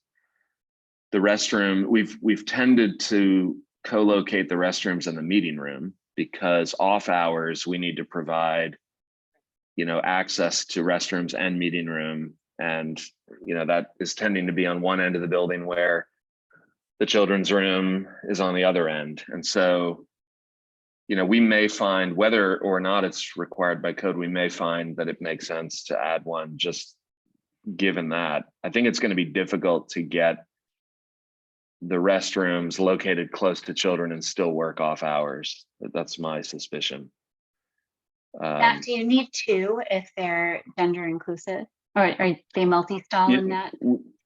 the restroom, we've tended to co-locate the restrooms in the meeting room, because off hours, we need to provide, you know, access to restrooms and meeting room. And, you know, that is tending to be on one end of the building where the children's room is on the other end. And so, you know, we may find, whether or not it's required by code, we may find that it makes sense to add one, just given that. I think it's going to be difficult to get the restrooms located close to children and still work off hours. That's my suspicion. Matt, do you need two if they're gender inclusive, or are they multi-stall in that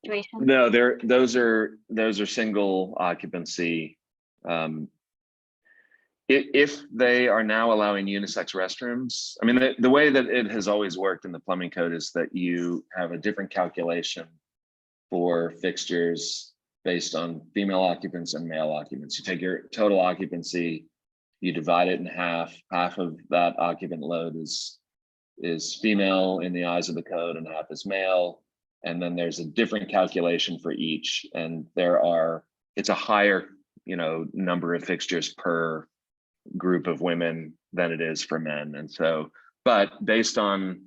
situation? No, those are single occupancy. If they are now allowing unisex restrooms, I mean, the way that it has always worked in the plumbing code is that you have a different calculation for fixtures based on female occupants and male occupants. You take your total occupancy, you divide it in half. Half of that occupant load is female in the eyes of the code and half is male. And then there's a different calculation for each. And it's a higher, you know, number of fixtures per group of women than it is for men. And so, but based on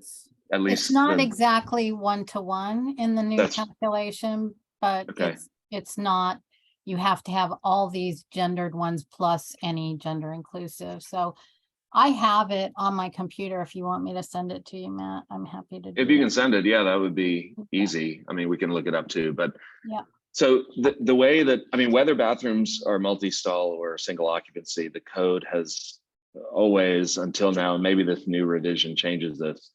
at least It's not exactly 1-to-1 in the new That's- calculation, but Okay. it's not, you have to have all these gendered ones plus any gender inclusive. So I have it on my computer. If you want me to send it to you, Matt, I'm happy to do if you can that. send it, yeah, that would be Okay. easy. I mean, we can look it up too, but Yeah. so the way that, I mean, whether bathrooms are multi-stall or single occupancy, the code has always, until now, and maybe this new revision changes this,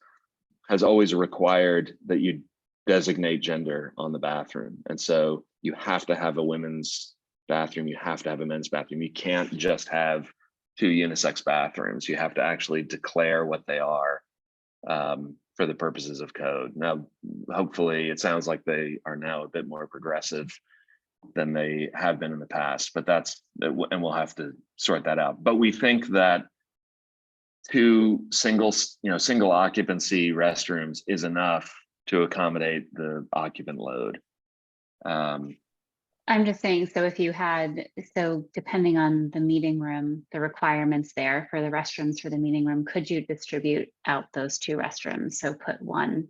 has always required that you designate gender on the bathroom. And so you have to have a women's bathroom, you have to have a men's bathroom. You can't just have two unisex bathrooms. You have to actually declare what they are for the purposes of code. Now, hopefully it sounds like they are now a bit more progressive than they have been in the past, but and we'll have to sort that out. But we think that two single occupancy restrooms is enough to accommodate the occupant load. I'm just saying, so if you had, so depending on the meeting room, the requirements there for the restrooms for the meeting room, could you distribute out those two restrooms? So put one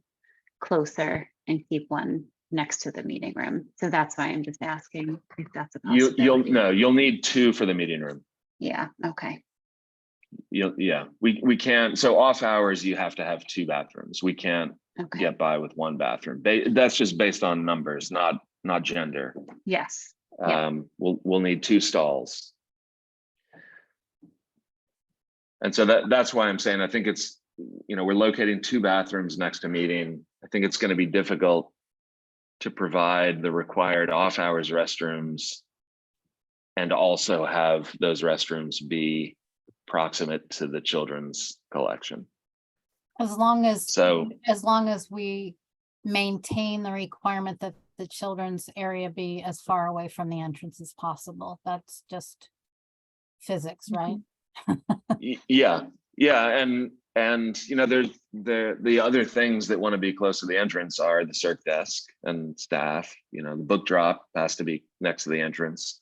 closer and keep one next to the meeting room. So that's why I'm just asking if that's a possibility. You'll need two for the meeting room. Yeah, okay. We can't, so off hours, you have to have two bathrooms. We can't Okay. get by with one bathroom. That's just based on numbers, not gender. Yes. Yeah. We'll need two stalls. And so that's why I'm saying, I think it's, we're locating two bathrooms next to meeting. I think it's going to be difficult to provide the required off hours restrooms and also have those restrooms be proximate to the children's collection. As long as we maintain the requirement that the children's area be as far away from the entrance as possible. That's just physics, right? Yeah. And there's the other things that want to be close to the entrance are the circ desk and staff. The book drop has to be next to the entrance.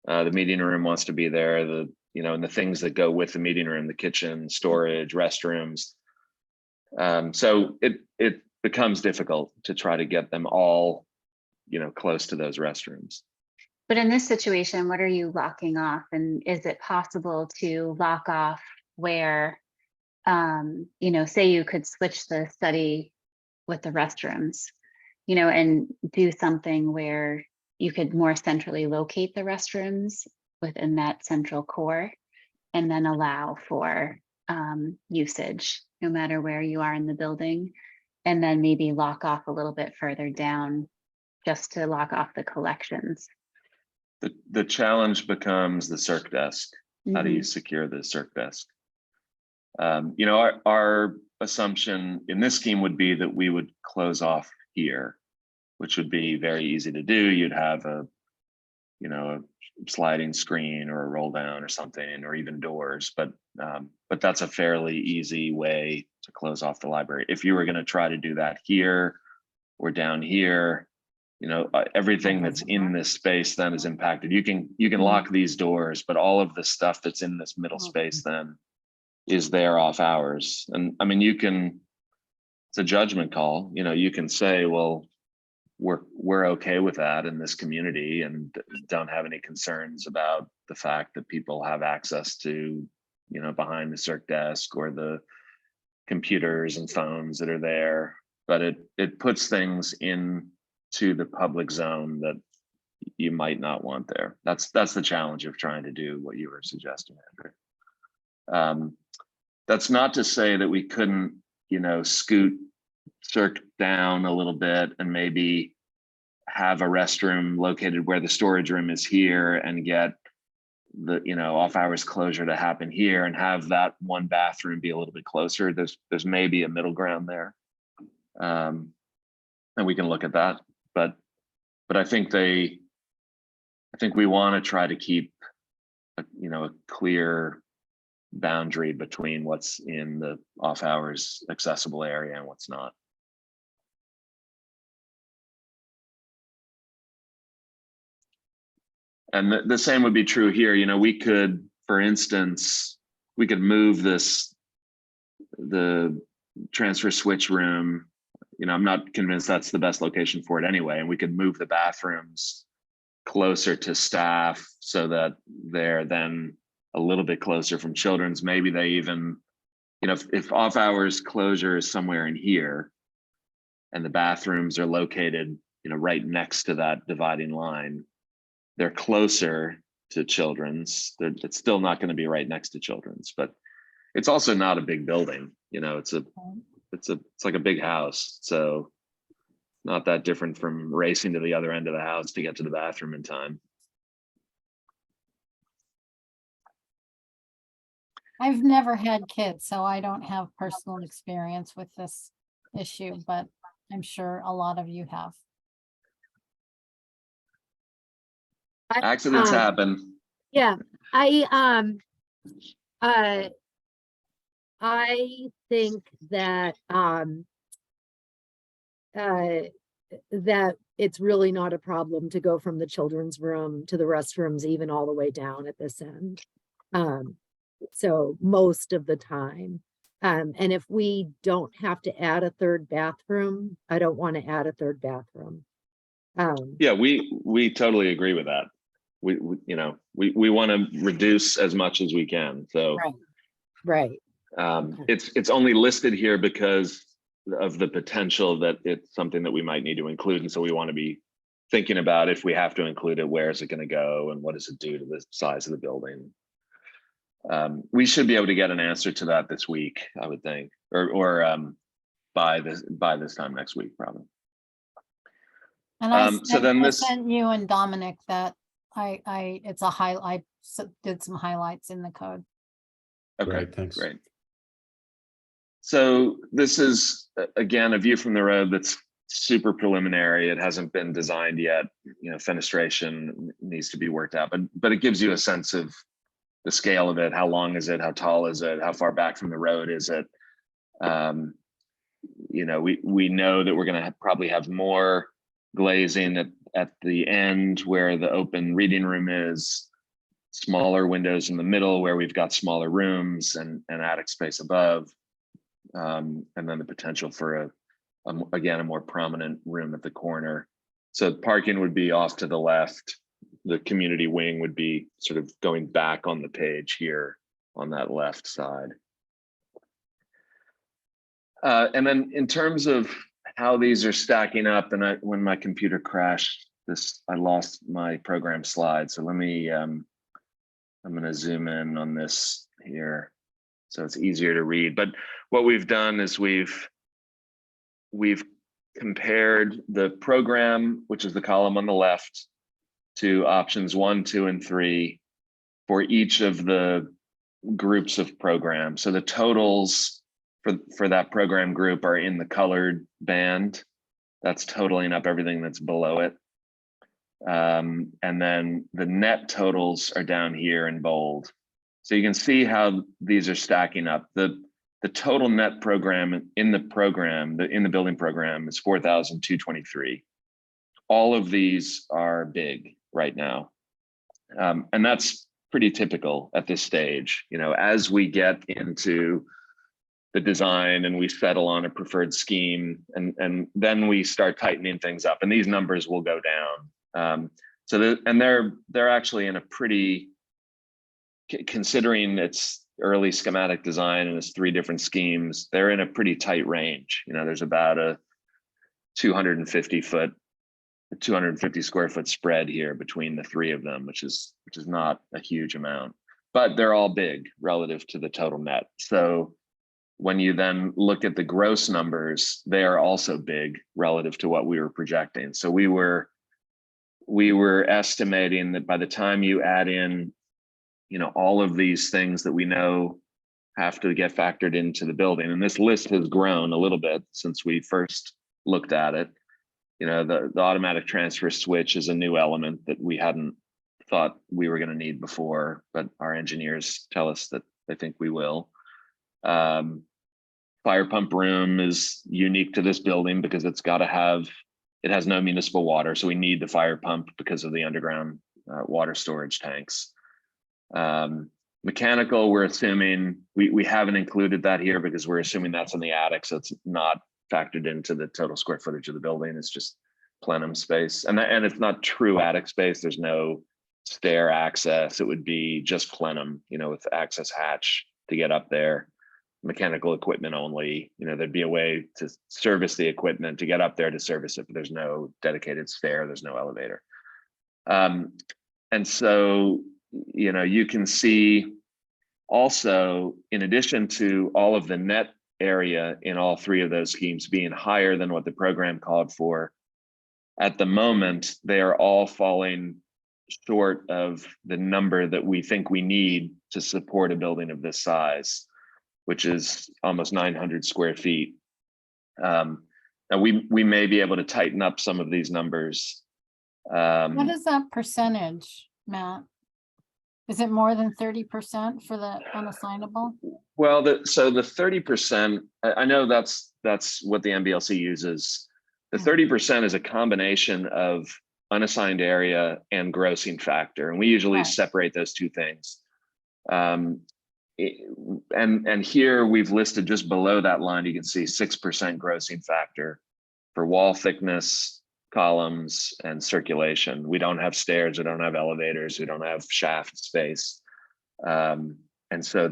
The meeting room wants to be there. And the things that go with the meeting room, the kitchen, storage, restrooms. So it becomes difficult to try to get them all, close to those restrooms. But in this situation, what are you locking off? And is it possible to lock off where, say you could switch the study with the restrooms, and do something where you could more centrally locate the restrooms within that central core and then allow for usage no matter where you are in the building, and then maybe lock off a little bit further down just to lock off the collections. The challenge becomes the circ desk. How do you secure the circ desk? Our assumption in this scheme would be that we would close off here, which would be very easy to do. You'd have a you know, a sliding screen or a roll down or something, or even doors, but that's a fairly easy way to close off the library. If you were going to try to do that here or down here, you know, everything that's in this space then is impacted. You can lock these doors, but all of the stuff that's in this middle space then is there off hours. And I mean, it's a judgment call. You know, you can say, well, we're okay with that in this community and don't have any concerns about the fact that people have access to, you know, behind the circ desk or the computers and phones that are there. But it puts things into the public zone that you might not want there. That's the challenge of trying to do what you were suggesting, Andrew. That's not to say that we couldn't, you know, scoot circ down a little bit and maybe have a restroom located where the storage room is here and get the, you know, off hours closure to happen here and have that one bathroom be a little bit closer. There's maybe a middle ground there. And we can look at that, but I think we want to try to keep a clear boundary between what's in the off hours accessible area and what's not. And the same would be true here. You know, we could, for instance, we could move the transfer switch room. You know, I'm not convinced that's the best location for it anyway. And we could move the bathrooms closer to staff so that they're then a little bit closer from children's. Maybe they even, you know, if off hours closure is somewhere in here and the bathrooms are located, you know, right next to that dividing line, they're closer to children's. It's still not going to be right next to children's, but it's also not a big building. You know, it's like a big house. So not that different from racing to the other end of the house to get to the bathroom in time. I've never had kids, so I don't have personal experience with this issue, but I'm sure a lot of you have. Accidents happen. Yeah, I think that that it's really not a problem to go from the children's room to the restrooms, even all the way down at this end. So most of the time. And if we don't have to add a third bathroom, I don't want to add a third bathroom. Yeah, we totally agree with that. We want to reduce as much as we can. So right. It's only listed here because of the potential that it's something that we might need to include. And so we want to be thinking about, if we have to include it, where is it going to go and what does it do to the size of the building? We should be able to get an answer to that this week, I would think, or by this time next week, probably. And I so then I this sent you and Dominic that it's a highlight. I did some highlights in the code. okay, Great, thanks. Great. So this is again a view from the road that's super preliminary. It hasn't been designed yet. You know, fenestration needs to be worked out, but it gives you a sense of the scale of it. How long is it? How tall is it? How far back from the road is it? You know, we know that we're going to probably have more glazing at the end where the open reading room is, smaller windows in the middle where we've got smaller rooms and attic space above, and then the potential for again a more prominent room at the corner. So parking would be off to the left. The community wing would be sort of going back on the page here on that left side. And then in terms of how these are stacking up, and when my computer crashed, I lost my program slide. So let me, I'm going to zoom in on this here so it's easier to read. But what we've done is we've compared the program, which is the column on the left, to options 1, 2, and 3 for each of the groups of programs. So the totals for that program group are in the colored band. That's totaling up everything that's below it. And then the net totals are down here in bold. So you can see how these are stacking up. The total net program in the building program is 4,223. All of these are big right now. And that's pretty typical at this stage. You know, as we get into the design and we settle on a preferred scheme, and then we start tightening things up, and these numbers will go down. They're actually in a pretty, considering its early schematic design and its 3 different schemes, they're in a pretty tight range. You know, there's about a 250 square foot spread here between the 3 of them, which is not a huge amount, but they're all big relative to the total net. So when you then look at the gross numbers, they are also big relative to what we were projecting. So we were estimating that by the time you add in, you know, all of these things that we know have to get factored into the building, and this list has grown a little bit since we first looked at it. You know, the automatic transfer switch is a new element that we hadn't thought we were going to need before, but our engineers tell us that they think we will. Fire pump room is unique to this building because it has no municipal water, so we need the fire pump because of the underground water storage tanks. Mechanical, we're assuming, we haven't included that here because we're assuming that's in the attic, so it's not factored into the total square footage of the building. It's just plenum space, and it's not true attic space. There's no stair access. It would be just plenum, you know, with access hatch to get up there. Mechanical equipment only. You know, there'd be a way to service the equipment to get up there to service it, but there's no dedicated stair. There's no elevator. And so, you know, you can see also, in addition to all of the net area in all 3 of those schemes being higher than what the program called for, at the moment, they are all falling short of the number that we think we need to support a building of this size, which is almost 900 square feet. Now we may be able to tighten up some of these numbers. What is that percentage, Matt? Is it more than 30% for the unassignable? Well, so the 30%, I know that's what the MBLC uses. The 30% is a combination of unassigned area and grossing factor, and we usually separate those 2 things. And here we've listed just below that line, you can see 6% grossing factor for wall thickness, columns, and circulation. We don't have stairs, we don't have elevators, we don't have shaft space. And so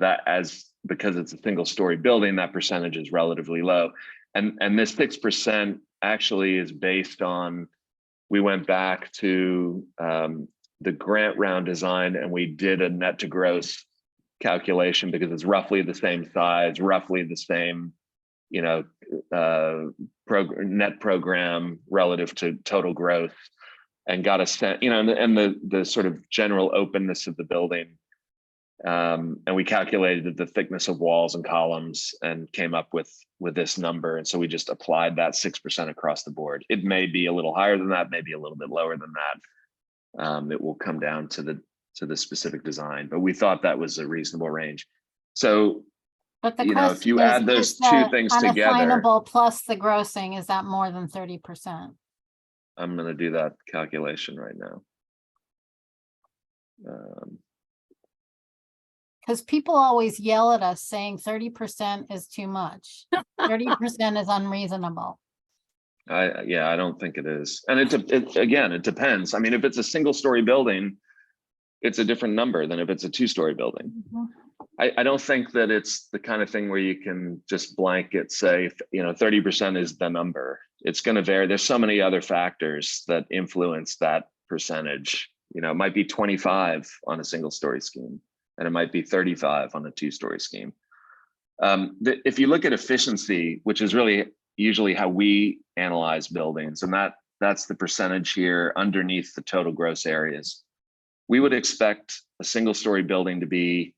because it's a single story building, that percentage is relatively low. And this 6% actually is based on, we went back to the grant round design and we did a net to gross calculation because it's roughly the same size, roughly the same, you know, net program relative to total growth, and got a sense, you know, and the sort of general openness of the building. And we calculated the thickness of walls and columns and came up with this number. And so we just applied that 6% across the board. It may be a little higher than that, maybe a little bit lower than that. It will come down to the specific design, but we thought that was a reasonable range. So, but the you know, if you add those 2 things together, unassignable plus the grossing, is that more than 30%? I'm going to do that calculation right now. Because people always yell at us saying 30% is too much. 30% is unreasonable. Yeah, I don't think it is. And again, it depends. I mean, if it's a single story building, it's a different number than if it's a 2-story building. Mm-hmm. I don't think that it's the kind of thing where you can just blanket say, you know, 30% is the number. It's going to vary. There's so many other factors that influence that percentage. You know, it might be 25 on a single story scheme, and it might be 35 on a 2-story scheme. If you look at efficiency, which is really usually how we analyze buildings, and that's the percentage here underneath the total gross areas, we would expect a single story building to be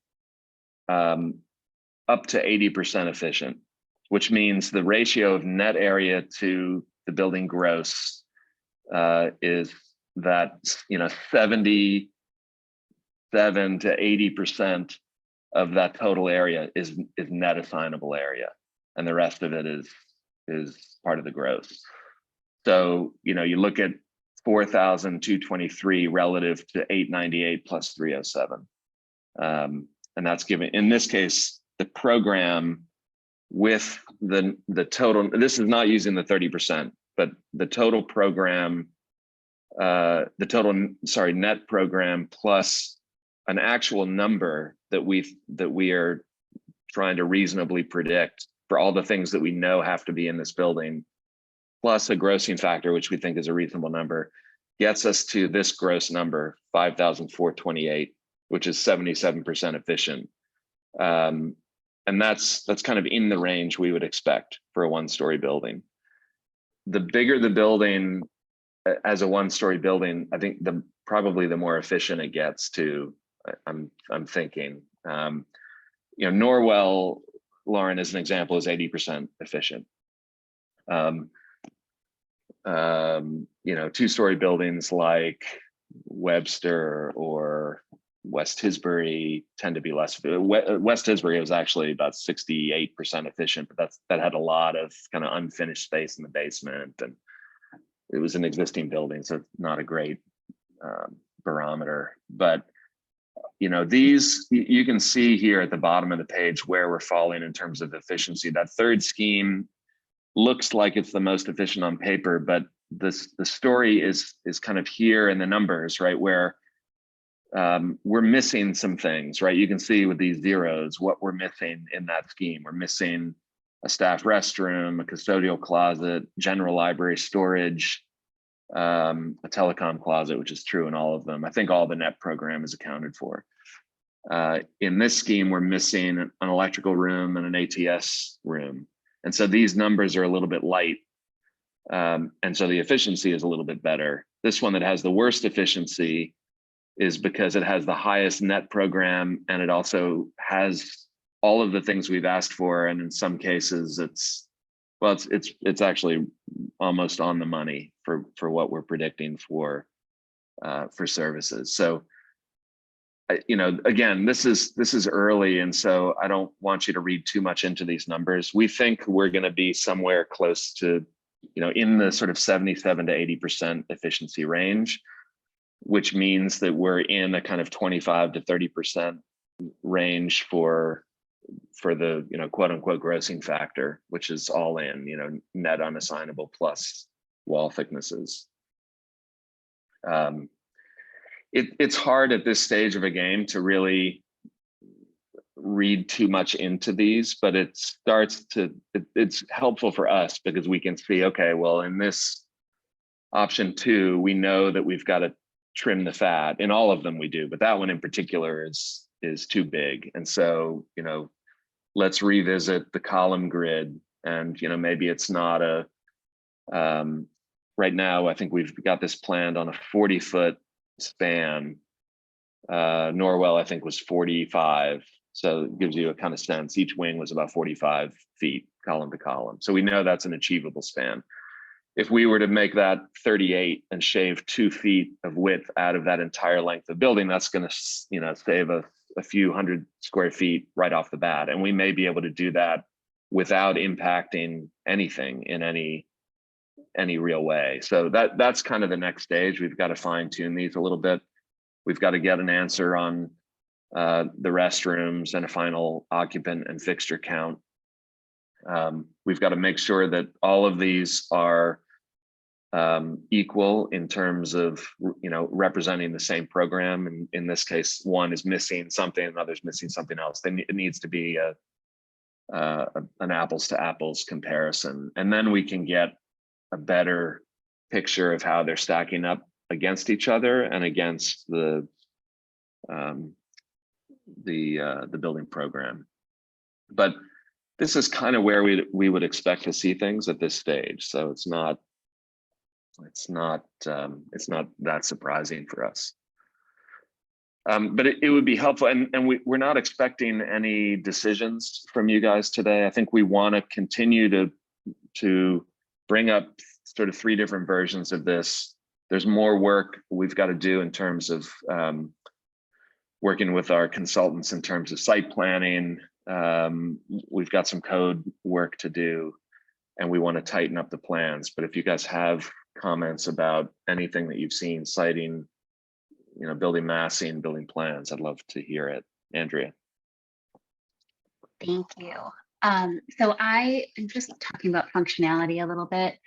up to 80% efficient, which means the ratio of net area to the building gross is that 77 to 80% of that total area is net assignable area, and the rest of it is part of the gross. So you look at 4,223 relative to 898 plus 307, and that's given in this case the program with the total. This is not using the 30%, but the total program, net program plus an actual number that we are trying to reasonably predict for all the things that we know have to be in this building, plus a grossing factor, which we think is a reasonable number, gets us to this gross number, 5,428, which is 77% efficient. And that's kind of in the range we would expect for a one-story building. The bigger the building as a one-story building, I think probably the more efficient it gets to. I'm thinking, Norwell, Lauren, as an example, is 80% efficient. Two-story buildings like Webster or West Shutesbury tend to be less. West Shutesbury was actually about 68% efficient, but that had a lot of kind of unfinished space in the basement, and it was an existing building, so not a great barometer. But these, you can see here at the bottom of the page where we're falling in terms of efficiency. That third scheme looks like it's the most efficient on paper, but the story is kind of here in the numbers, right, where we're missing some things, right? You can see with these zeros what we're missing in that scheme. We're missing a staff restroom, a custodial closet, general library storage, a telecom closet, which is true in all of them. I think all the net program is accounted for. In this scheme, we're missing an electrical room and an ATS room. And so these numbers are a little bit light. And so the efficiency is a little bit better. This one that has the worst efficiency is because it has the highest net program, and it also has all of the things we've asked for. And in some cases, it's actually almost on the money for what we're predicting for services. So, again, this is early, and so I don't want you to read too much into these numbers. We think we're going to be somewhere close to, in the sort of 77 to 80% efficiency range, which means that we're in a kind of 25 to 30% range for the quote unquote grossing factor, which is all in, net unassignable plus wall thicknesses. It's hard at this stage of a game to really read too much into these, but it's helpful for us because we can see, okay, well, in this option 2, we know that we've got to trim the fat. In all of them we do, but that one in particular is too big. And so, let's revisit the column grid, and maybe it's not right now I think we've got this planned on a 40-foot span. Norwell I think was 45, so it gives you a kind of sense. Each wing was about 45 feet column to column, so we know that's an achievable span. If we were to make that 38 and shave 2 feet of width out of that entire length of building, that's going to save a few hundred square feet right off the bat, and we may be able to do that without impacting anything in any real way. So that's kind of the next stage. We've got to fine tune these a little bit. We've got to get an answer on the restrooms and a final occupant and fixture count. We've got to make sure that all of these are equal in terms of representing the same program. And in this case, one is missing something, another's missing something else. It needs to be an apples to apples comparison, and then we can get a better picture of how they're stacking up against each other and against the building program. But this is kind of where we would expect to see things at this stage. So it's not that surprising for us. But it would be helpful, and we're not expecting any decisions from you guys today. I think we want to continue to bring up sort of 3 different versions of this there's more work we've got to do in terms of working with our consultants in terms of site planning. We've got some code work to do, and we want to tighten up the plans. But if you guys have comments about anything that you've seen citing, building massing, building plans, I'd love to hear it. Andrea. Thank you. So I am just talking about functionality a little bit.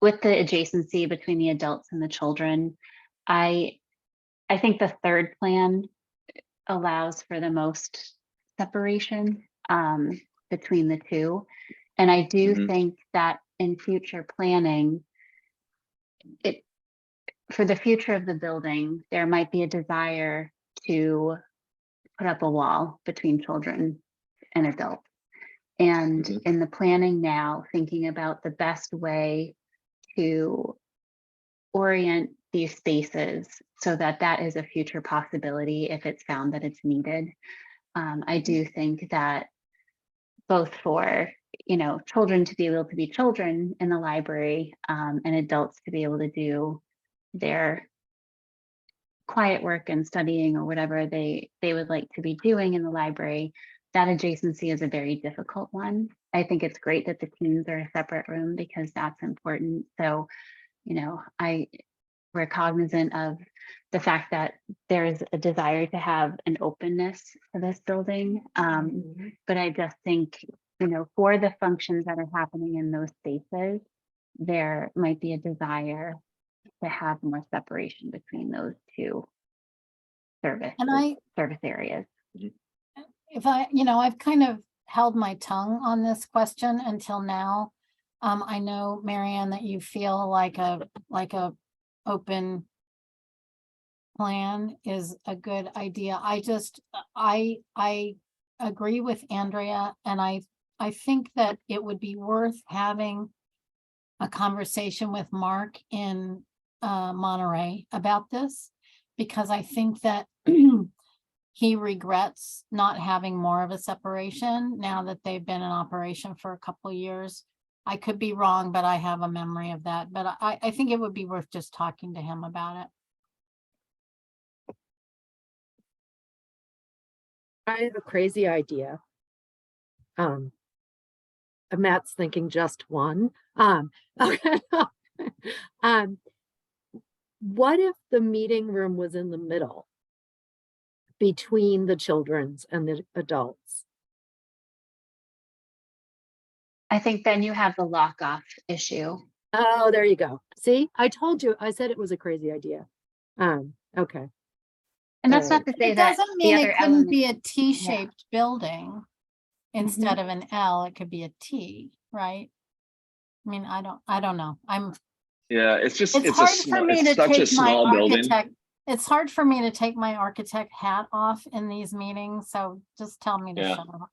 With the adjacency between the adults and the children, I think the third plan allows for the most separation between the two. And I do think that in future planning, for the future of the building, there might be a desire to put up a wall between children and adults. And in the planning now, thinking about the best way to orient these spaces so that that is a future possibility if it's found that it's needed. I do think that both for children to be able to be children in the library and adults to be able to do their quiet work and studying or whatever they would like to be doing in the library, that adjacency is a very difficult one. I think it's great that the teens are a separate room because that's important. So, we're cognizant of the fact that there's a desire to have an openness to this building. But I just think, for the functions that are happening in those spaces, there might be a desire to have more separation between those two service areas. If I've kind of held my tongue on this question until now. I know, Marianne, that you feel like a open plan is a good idea. I agree with Andrea, and I think that it would be worth having a conversation with Mark in Monterey about this, because I think that he regrets not having more of a separation now that they've been in operation for a couple of years. I could be wrong, but I have a memory of that. But I think it would be worth just talking to him about it. I have a crazy idea. Matt's thinking just one. Okay. What if the meeting room was in the middle between the children's and the adults? I think then you have the lock off issue. Oh, there you go. See, I told you, I said it was a crazy idea. Okay. And that's not to say It that doesn't the mean other it couldn't be a elements- T-shaped building instead of an L. It could be a T, right? I mean, I don't know. Yeah, it's just It's hard for me to such a take my small building. architect. It's hard for me to take my architect hat off in these meetings. So just tell me to Yeah. shut up.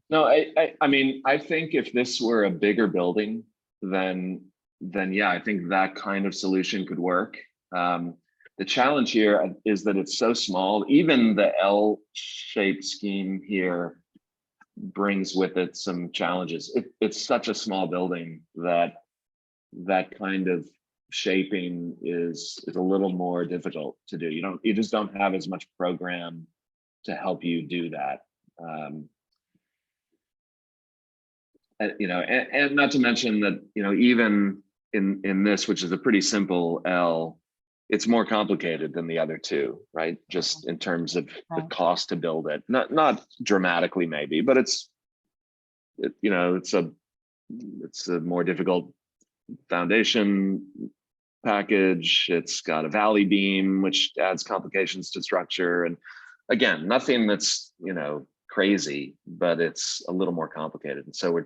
No, I mean, I think if this were a bigger building, then yeah, I think that kind of solution could work. The challenge here is that it's so small. Even the L-shaped scheme here brings with it some challenges. It's such a small building that kind of shaping is a little more difficult to do. You just don't have as much program to help you do that. And not to mention that, even in this, which is a pretty simple L, it's more complicated than the other two, right? Just in terms of the Right. cost to build it, not dramatically maybe, but it's a more difficult foundation package. It's got a valley beam, which adds complications to structure. And again, nothing that's, crazy, but it's a little more complicated. And so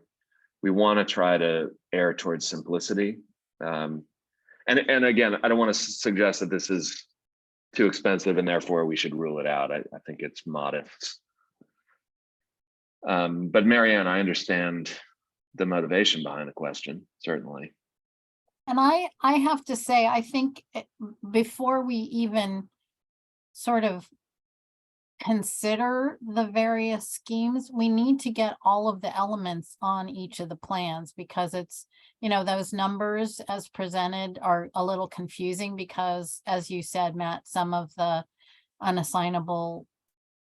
we want to try to err towards simplicity. And again, I don't want to suggest that this is too expensive and therefore we should rule it out. I think it's modest. But Marianne, I understand the motivation behind the question, certainly. And I have to say, I think before we even sort of consider the various schemes, we need to get all of the elements on each of the plans, because it's, those numbers as presented are a little confusing because, as you said, Matt, some of the unassignable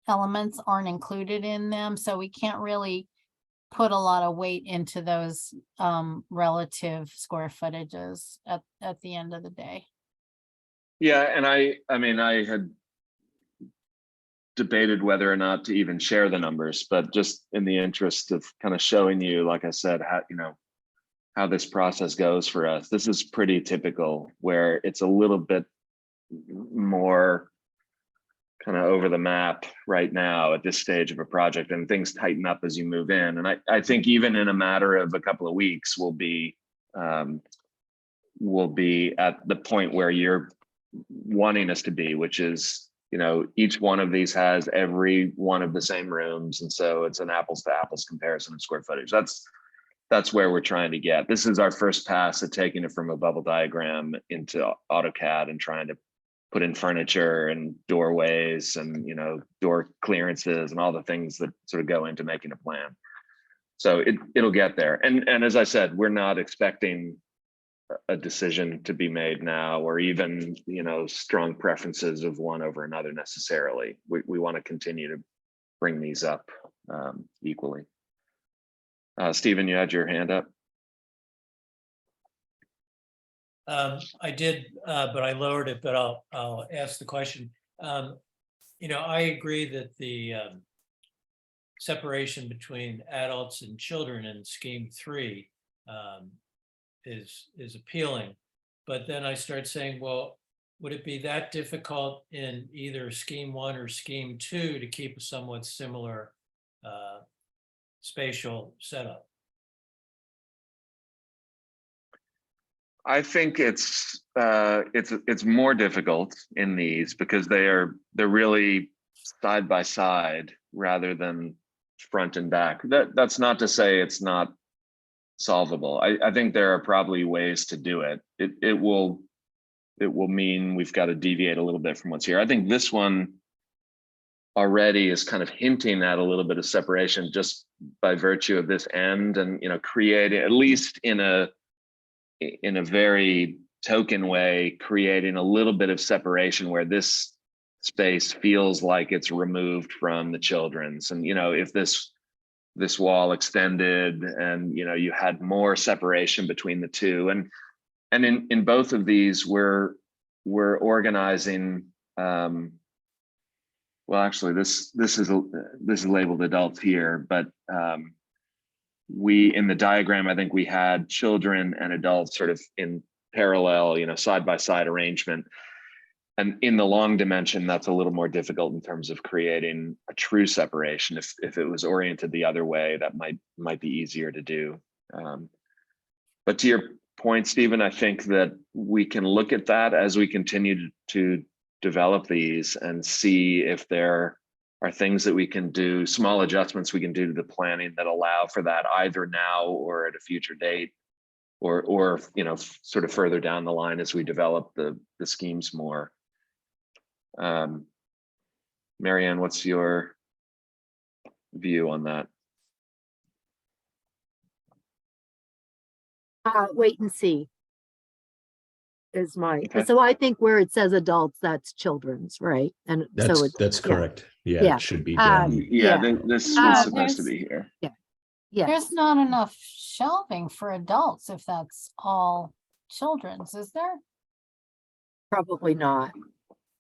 elements aren't included in them. So we can't really put a lot of weight into those relative square footages at the end of the day. Yeah, and I mean, I had debated whether or not to even share the numbers, but just in the interest of kind of showing you, like I said, how this process goes for us. This is pretty typical, where it's a little bit more kind of over the map right now at this stage of a project, and things tighten up as you move in. And I think even in a matter of a couple of weeks, we'll be at the point where you're wanting us to be, which is, each one of these has every one of the same rooms. And so it's an apples to apples comparison of square footage. That's where we're trying to get. This is our first pass at taking it from a bubble diagram into AutoCAD and trying to put in furniture and doorways and, door clearances and all the things that sort of go into making a plan. So it'll get there. And as I said, we're not expecting a decision to be made now, or even, strong preferences of one over another necessarily. We want to continue to bring these up equally. Stephen, you had your hand up. I did, but I lowered it, but I'll ask the question. I agree that the separation between adults and children in scheme 3 is appealing. But then I start saying, well, would it be that difficult in either scheme 1 or scheme 2 to keep a somewhat similar spatial setup? I think it's more difficult in these because they're really side by side rather than front and back. That's not to say it's not solvable. I think there are probably ways to do it. It will mean we've got to deviate a little bit from what's here. I think this one already is kind of hinting at a little bit of separation just by virtue of this end, and creating, at least in a very token way, creating a little bit of separation where this space feels like it's removed from the children's. And if this wall extended and you had more separation between the two, and in both of these we're organizing, well, actually this is labeled adults here, but in the diagram, I think we had children and adults sort of in parallel, side by side arrangement. And in the long dimension, that's a little more difficult in terms of creating a true separation. If it was oriented the other way, that might be easier to do. But to your point, Stephen, I think that we can look at that as we continue to develop these and see if there are things that we can do, small adjustments we can do to the planning that allow for that either now or at a future date, or sort of further down the line as we develop the schemes more. Marianne, what's your view on that? Wait and see is my, Okay. so I think where it says adults, that's children's, right? And so it's, That's correct. Yeah, Yeah. it should be down. This was supposed to there's- be here. yeah, There's not enough shelving for adults if that's all children's, is there? probably not.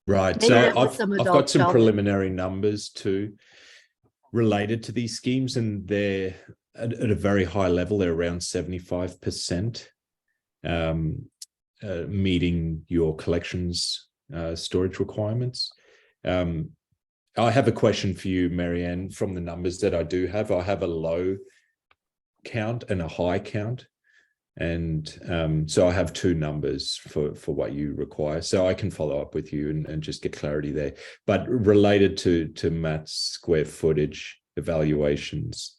Right. Maybe So there was I've some got adult some shelving. preliminary numbers too related to these schemes, and they're at a very high level. They're around 75%, meeting your collections storage requirements. I have a question for you, Marianne. From the numbers that I do have, I have a low count and a high count. And so I have two numbers for what you require. So I can follow up with you and just get clarity there. But related to Matt's square footage evaluations,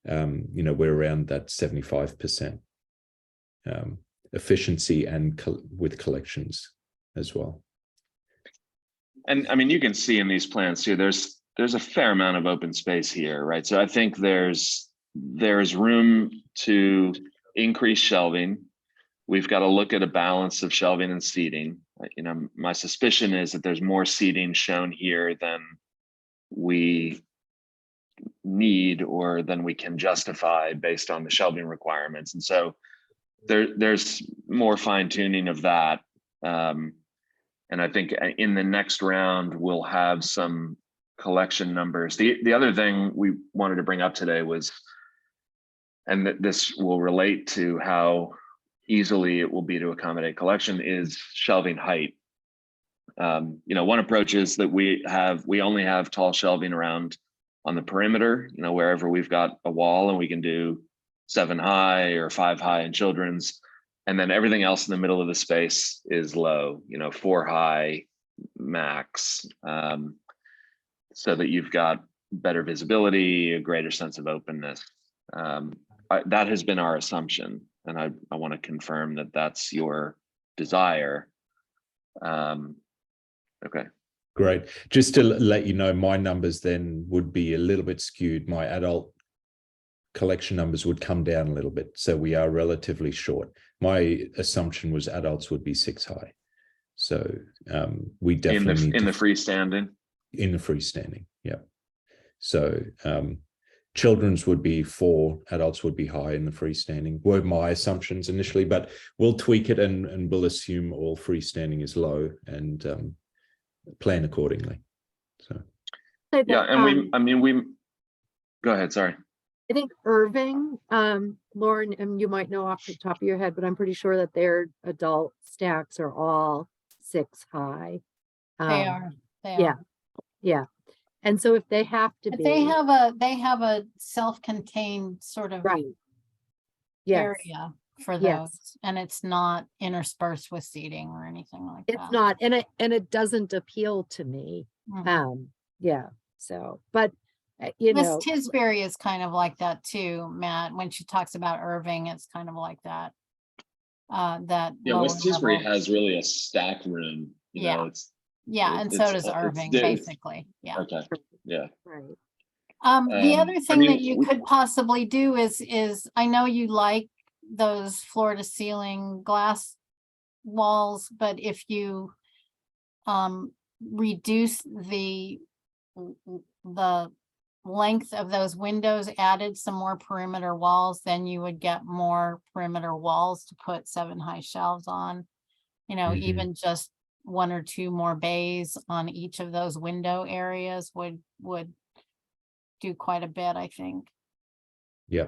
we're around that 75% efficiency and with collections as well. And I mean, you can see in these plans too, there's there's a fair amount of open space here, right? So I think there's room to increase shelving. We've got to look at a balance of shelving and seating. You know, my suspicion is that there's more seating shown here than we need or than we can justify based on the shelving requirements. And so there's more fine tuning of that. And I think in the next round, we'll have some collection numbers. The other thing we wanted to bring up today was, and this will relate to how easily it will be to accommodate collection, is shelving height. You know, one approach is that we only have tall shelving around on the perimeter, you know, wherever we've got a wall, and we can do 7 high or 5 high in children's. And then everything else in the middle of the space is low, you know, 4 high max, so that you've got better visibility, a greater sense of openness. That has been our assumption, and I want to confirm that that's your desire. Okay. Great. Just to let you know, my numbers then would be a little bit skewed. My adult collection numbers would come down a little bit. So we are relatively short. My assumption was adults would be 6 high. So we definitely in the freestanding. In the freestanding, yeah. So children's would be 4, adults would be high in the freestanding, were my assumptions initially, but we'll tweak it and we'll assume all freestanding is low and plan accordingly. So Yeah, and we go ahead, sorry. I think Irving, Lauren, and you might know off the top of your head, but I'm pretty sure that their adult stacks are all 6 high. They are. Yeah. Yeah. And so if they have to But be. they have a self-contained sort of Right. Yes. area for those, Yes. and it's not interspersed with seating or anything like that. It's not, and it doesn't appeal to me. Mhm. Yeah, so, but you Miss know, Tisbury is kind of like that too, Matt. When she talks about Irving, it's kind of like that. That Yeah, lower West Tisbury level. has really a stack room. You Yeah. know, it's and so does Irving, it's basically. Yeah. okay. Yeah. right. The other I thing mean, that you could possibly do is I know you like those floor to ceiling glass walls, but if you reduce the length of those windows, added some more perimeter walls, then you would get more perimeter walls to put 7 high shelves on. You know, even just 1 or 2 more bays on each of those window areas would do quite a bit, I think. yeah,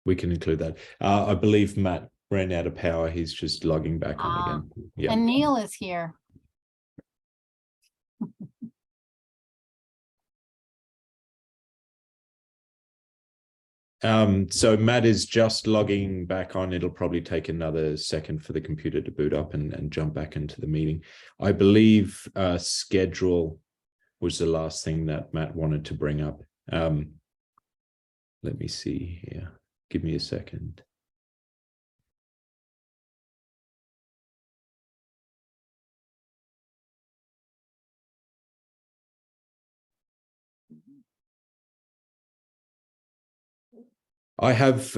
we can include that. I believe Matt ran out of power. He's just logging back on again. Yeah. And Neil is here. So Matt is just logging back on. It'll probably take another second for the computer to boot up and jump back into the meeting. I believe schedule was the last thing that Matt wanted to bring up. Let me see here. Give me a second. I have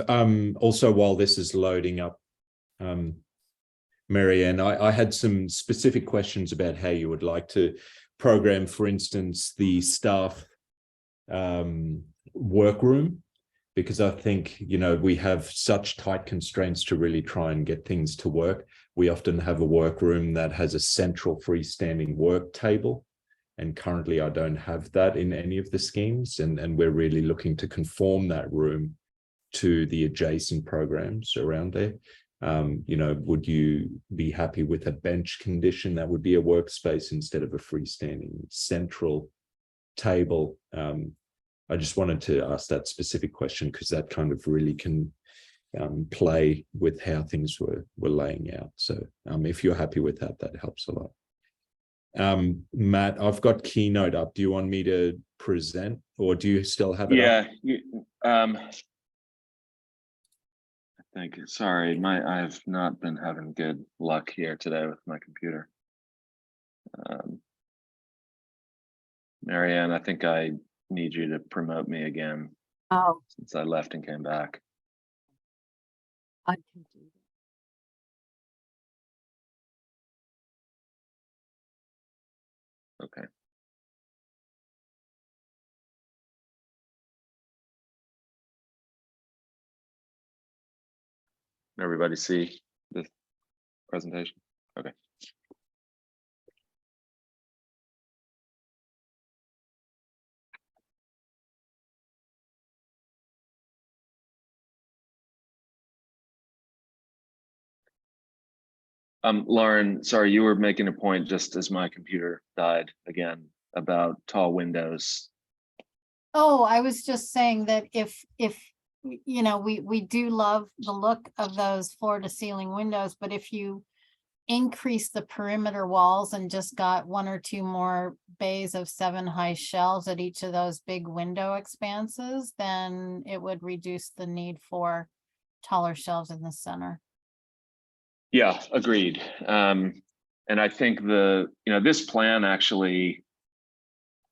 also, while this is loading up, Marianne, I had some specific questions about how you would like to program, for instance, the staff workroom, because I think, you know, we have such tight constraints to really try and get things to work. We often have a workroom that has a central freestanding work table. And currently I don't have that in any of the schemes. And we're really looking to conform that room to the adjacent programs around there. You know, would you be happy with a bench condition that would be a workspace instead of a freestanding central table? I just wanted to ask that specific question because that kind of really can play with how things were laying out. So if you're happy with that, that helps a lot. Matt, I've got Keynote up. Do you want me to present or do you still have it up? Yeah. Thank you. Sorry, I've not been having good luck here today with my computer. Marianne, I think I need you to promote me again Oh, since I left and came back. I can do that. Okay. Everybody see this presentation? Okay. Lauren, sorry, you were making a point just as my computer died again about tall windows. Oh, I was just saying that if, you know, we do love the look of those floor to ceiling windows, but if you increase the perimeter walls and just got 1 or 2 more bays of 7 high shelves at each of those big window expanses, then it would reduce the need for taller shelves in the center. Yeah, agreed. And I think this plan actually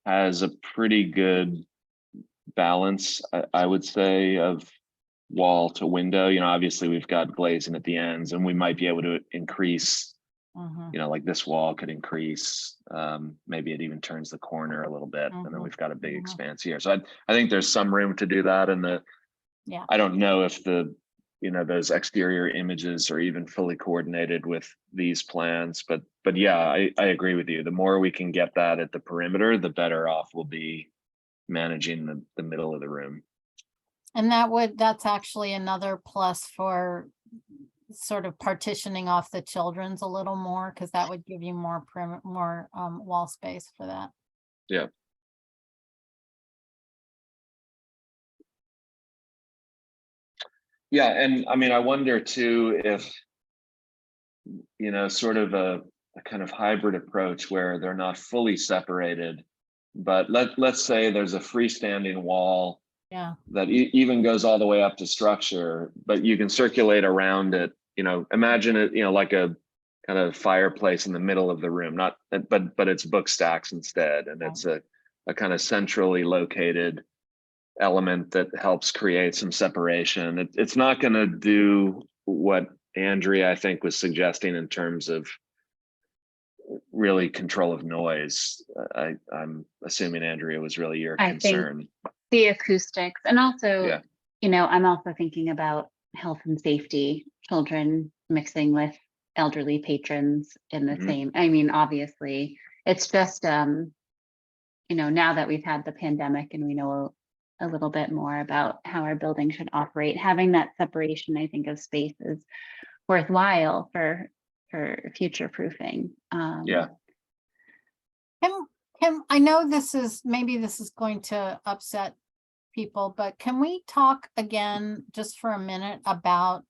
has a pretty good balance, I would say, of wall to window. Obviously we've got glazing at the ends, and we might be able to increase, Mhm, like this wall could increase. Maybe it even turns the corner a little bit, and then Mhm, we've got a big mhm. expanse here. So I think there's some room to do that. And Yeah. I don't know if those exterior images are even fully coordinated with these plans, but yeah, I agree with you. The more we can get that at the perimeter, the better off we'll be managing the middle of the room. And that's actually another plus for sort of partitioning off the children's a little more, because that would give you more wall space for that. Yeah. Yeah, and I mean, I wonder too if, sort of a kind of hybrid approach where they're not fully separated, but let's say there's a freestanding wall Yeah. that even goes all the way up to structure, but you can circulate around it. Imagine it, like a kind of fireplace in the middle of the room, but it's book stacks instead, and it's a kind of centrally located element that helps create some separation. It's not going to do what Andrea, I think, was suggesting in terms of really control of noise. I'm assuming Andrea was really your I think concern. the acoustics, and also, Yeah. I'm also thinking about health and safety, children mixing with elderly patrons in the Mhm. same, I mean, obviously, it's just, now that we've had the pandemic and we know a little bit more about how our building should operate, having that separation, I think, of space is worthwhile for future proofing. Yeah. I know maybe this is going to upset people, but can we talk again just for a minute about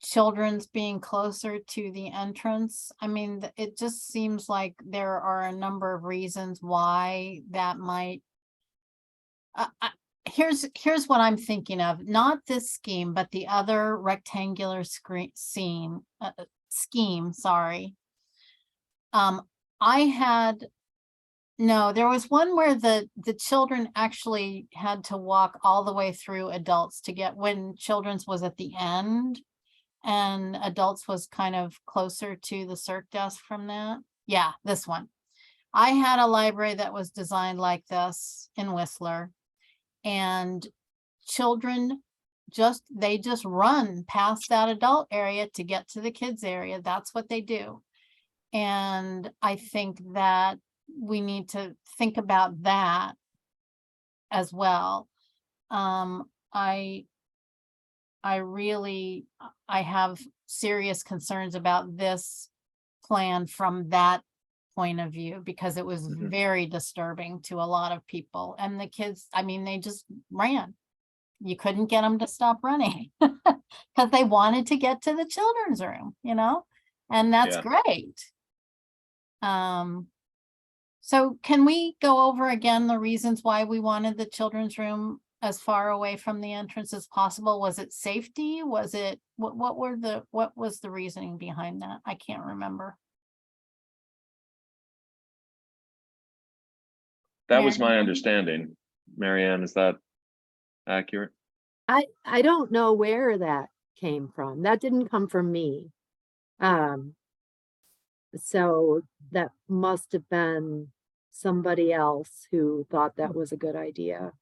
children's being closer to the entrance? I mean, it just seems like there are a number of reasons why that might. Here's what I'm thinking of, not this scheme, but the other rectangular scheme, sorry. There was one where the children actually had to walk all the way through adults to get, when children's was at the end and adults was kind of closer to the circ desk from that. Yeah, this one. I had a library that was designed like this in Whistler, and children just run past that adult area to get to the kids area. That's what they do. And I think that we need to think about that as well. I have serious concerns about this plan from that point of view, because it was Mhm. very disturbing to a lot of people. And the kids, I mean, they just ran. You couldn't get them to stop running because they wanted to get to the children's room, and that's Yeah. great. So can we go over again the reasons why we wanted the children's room as far away from the entrance as possible? Was it safety? Was it, what was the reasoning behind that? I can't remember. That was my Marianne? understanding. Marianne, is that accurate? I don't know where that came from. That didn't come from me. So that must have been somebody else who thought that was a good idea.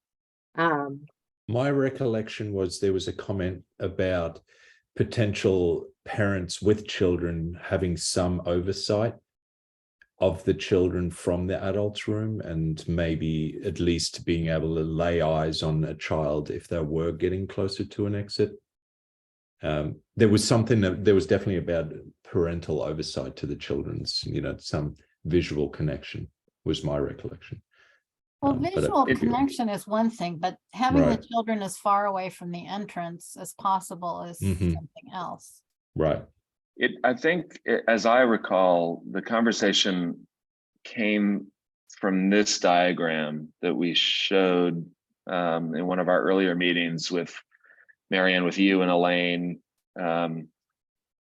My recollection was there was a comment about potential parents with children having some oversight of the children from the adults' room, and maybe at least being able to lay eyes on a child if they were getting closer to an exit. There was definitely about parental oversight to the children's, some visual connection was my recollection. Well, But visual if you- connection is one thing, but having the Right. children as far away from the entrance as possible is Mhm. something else. Right. I think, as I recall, the conversation came from this diagram that we showed in one of our earlier meetings with Marianne, with you and Elaine, in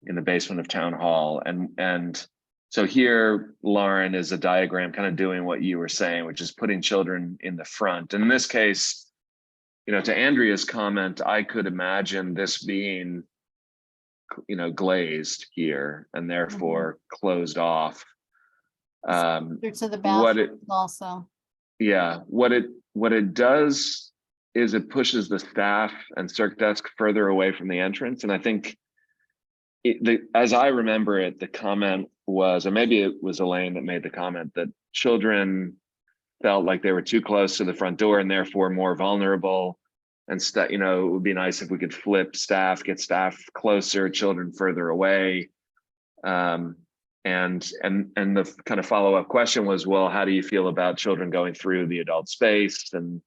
the basement of Town Hall. And so here, Lauren, is a diagram kind of doing what you were saying, which is putting children in the front. And in this case, to Andrea's comment, I could imagine this being, glazed here and therefore closed off. They're to the What it, bathroom also. yeah, what it does is it pushes the staff and circ desk further away from the entrance. And I think as I remember it, the comment was, or maybe it was Elaine that made the comment, that children felt like they were too close to the front door and therefore more vulnerable. And it would be nice if we could flip staff, get staff closer, children further away. And the kind of follow-up question was, well, how do you feel about children going through the adult space? And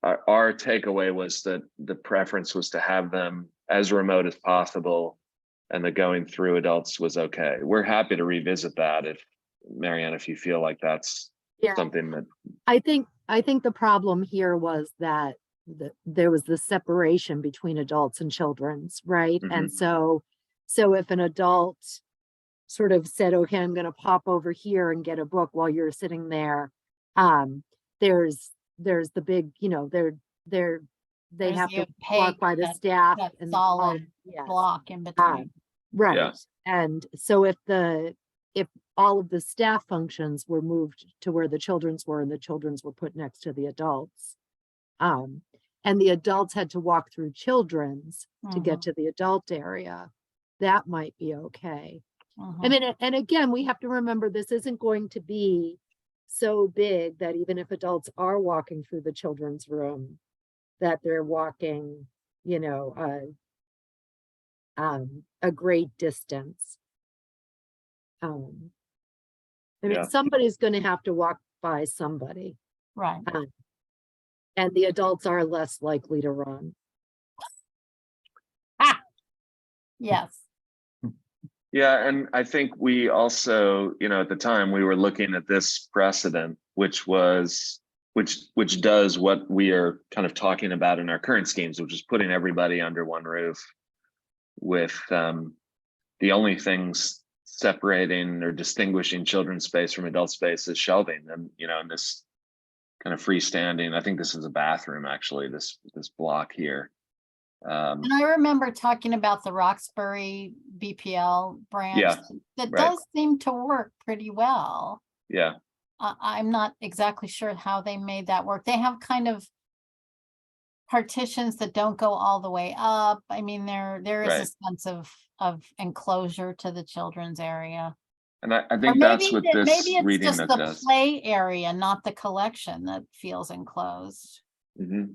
our takeaway was that the preference was to have them as remote as possible, and the going through adults was okay. We're happy to revisit that if, Marianne, if you feel like that's something that. I think the problem here was that there was the separation between adults and children's, right? And so if an adult sort of said, okay, I'm going to pop over here and get a book while you're sitting there, there's the big, they There's have the to walk opaque, by the that- staff that and solid yes. block in between. Right. Yeah. And so if all of the staff functions were moved to where the children's were and the children's were put next to the adults, and the adults had to walk through children's to get to the adult area, that might be okay. I mean, and again, we have to remember this isn't going to be so big that even if adults are walking through the children's room, that they're walking, a great distance. I mean, somebody's going to have to walk by somebody, Right. and the adults are less likely to run. Yes. Yeah, and I think we also, at the time we were looking at this precedent, which does what we are kind of talking about in our current schemes, which is putting everybody under one roof, with the only things separating or distinguishing children's space from adult space is shelving. And in this kind of freestanding, I think this is a bathroom actually, this block here. And I remember talking about the Roxbury BPL branch. Yeah, that right. does seem to work pretty well. Yeah. I'm not exactly sure how they made that work. They have kind of partitions that don't go all the way up. I mean, there is Right. a sense of enclosure to the children's area. And I Or think that's what maybe this it's reading just note the does. play area, not the collection, that feels enclosed. Mhm.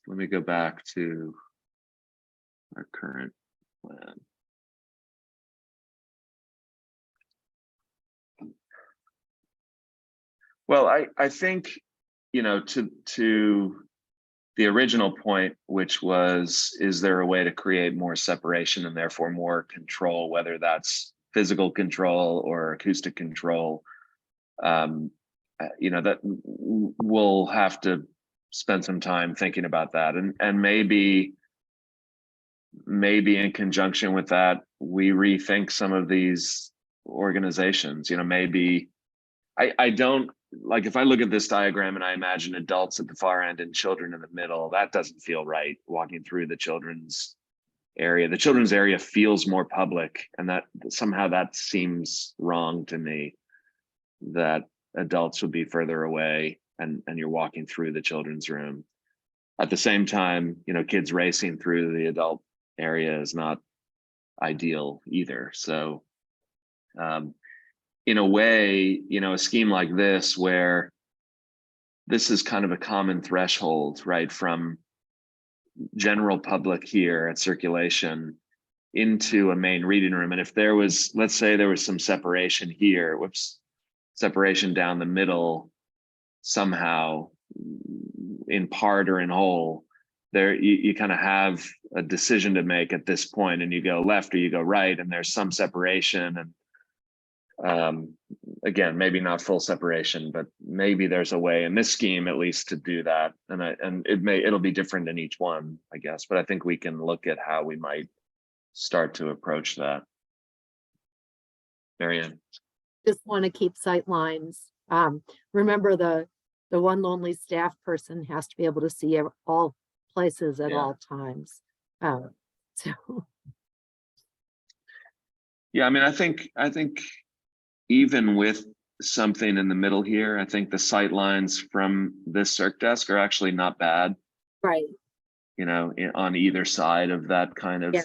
Let me go back to our current plan. Well, I think, to the original point, which was, is there a way to create more separation and therefore more control, whether that's physical control or acoustic control? That we'll have to spend some time thinking about that, and maybe maybe in conjunction with that, we rethink some of these organizations. Maybe I don't like, if I look at this diagram and I imagine adults at the far end and children in the middle, that doesn't feel right. Walking through the children's area feels more public, and that somehow that seems wrong to me, that adults would be further away and you're walking through the children's room. At the same time, kids racing through the adult area is not ideal either. So in a way, a scheme like this, where this is kind of a common threshold, right, from general public here at circulation into a main reading room. And if there was, let's say there was some separation here, separation down the middle somehow, in part or in whole, there you kind of have a decision to make at this point, and you go left or you go right, and there's some separation. And again, maybe not full separation, but maybe there's a way in this scheme at least to do that. And it'll be different in each one, I guess, but I think we can look at how we might start to approach that. Marianne. Just want to keep sight lines. Remember the one lonely staff person has to be able to see all places at all times. So Yeah, I mean, I think even with something in the middle here, I think the sight lines from this circ desk are actually not bad. right. On either side of that kind of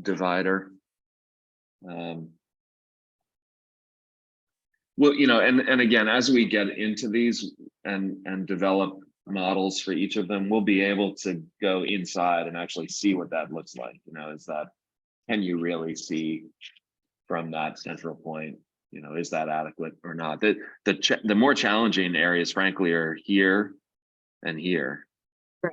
divider. Well, and again, as we get into these and develop models for each of them, we'll be able to go inside and actually see what that looks like. Can you really see from that central point? Is that adequate or not? The more challenging areas, frankly, are here and here. Right.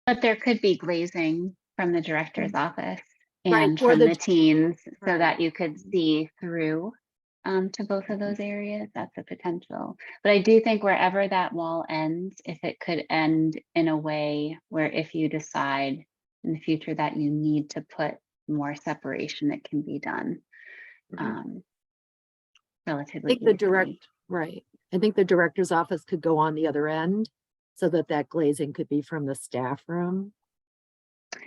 But there could be glazing from the director's office Right, and or from the- the teens, so Right. that you could see through to both of those areas. That's a potential. But I do think wherever that wall ends, if it could end in a way where if you decide in the future that you need to put more separation, it can be done Mhm. I relatively think the easily. right. I think the director's office could go on the other end so that glazing could be from the staff room.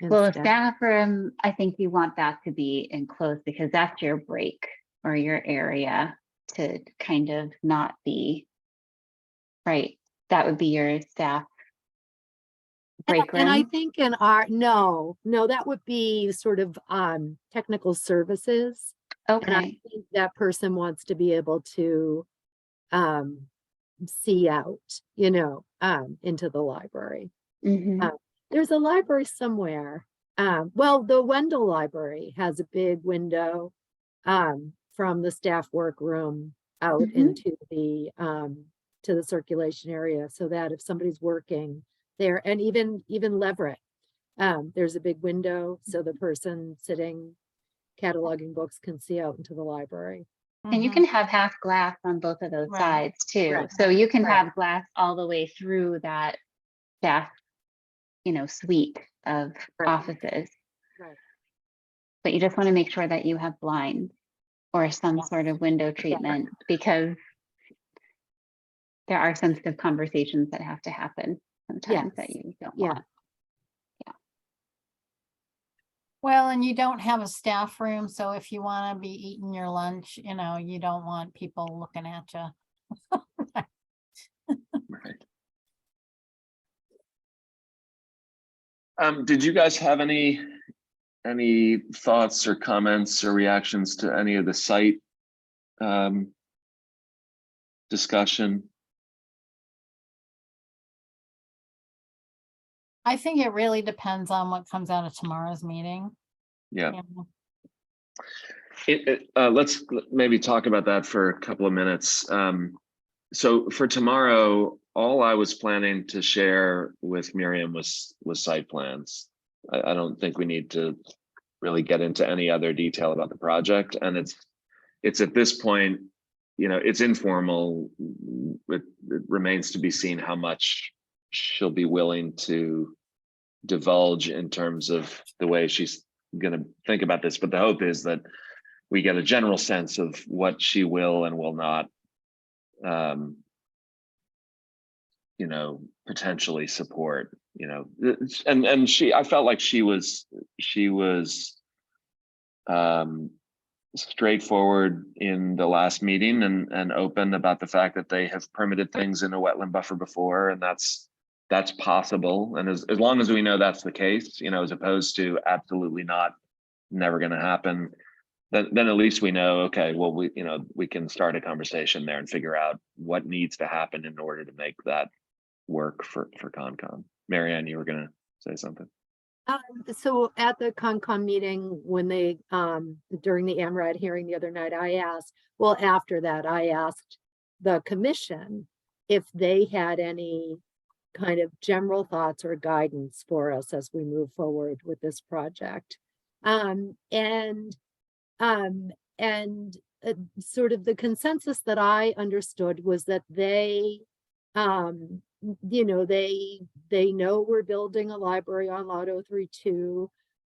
Well, a instead. staff room, I think you want that to be enclosed because that's your break or your area to kind of not be, right? That would be your staff break And I room. think in no, that would be sort of technical services. And I Okay, think that person wants to be able to see out, into the library. mhm, There's a library somewhere. Well, the Wendell Library has a big window from the staff workroom out Mhm. into the to the circulation area, so that if somebody's working there, and even Leverett, there's a big window, so the person sitting cataloging books can see out into the library. And you Mhm. can have half glass on both of those Right. sides too. Right. So you can Right. have glass all the way through that staff, suite of Right. offices. Right. But you just want to make sure that you have blinds or some Yeah. sort of window treatment, because there are sensitive conversations that have to happen sometimes that Yes. you don't Yeah. want. Well, and you don't have a staff room, so if you want to be eating your lunch, you don't want people looking at you. Right. Did you guys have any thoughts or comments or reactions to any of the site discussion? I think it really depends on what comes out of tomorrow's meeting. Yeah. Yeah. Let's maybe talk about that for a couple of minutes. So for tomorrow, all I was planning to share with Miriam was site plans. I don't think we need to really get into any other detail about the project. And it's at this point, it's informal. It remains to be seen how much she'll be willing to divulge in terms of the way she's going to think about this. But the hope is that we get a general sense of what she will and will not, potentially support. And I felt like she was straightforward in the last meeting and open about the fact that they have permitted things in a wetland buffer before, and that's possible. And as long as we know that's the case, as opposed to absolutely not, never going to happen, then at least we know, okay, well, we can start a conversation there and figure out what needs to happen in order to make that work for Concom. Marianne, you were going to say something. So at the Concom meeting, when they, during the AMRAD hearing the other night, after that, I asked the commission if they had any kind of general thoughts or guidance for us as we move forward with this project. Sort of the consensus that I understood was that they know we're building a library on lot 032,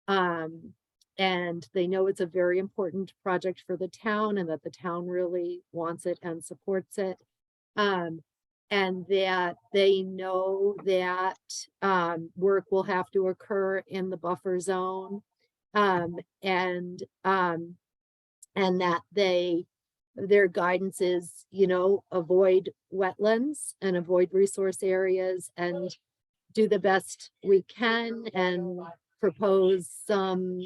and they know it's a very important project for the town and that the town really wants it and supports it. And that they know that work will have to occur in the buffer zone, and that their guidance is, avoid wetlands and avoid resource areas and do the best we can and propose some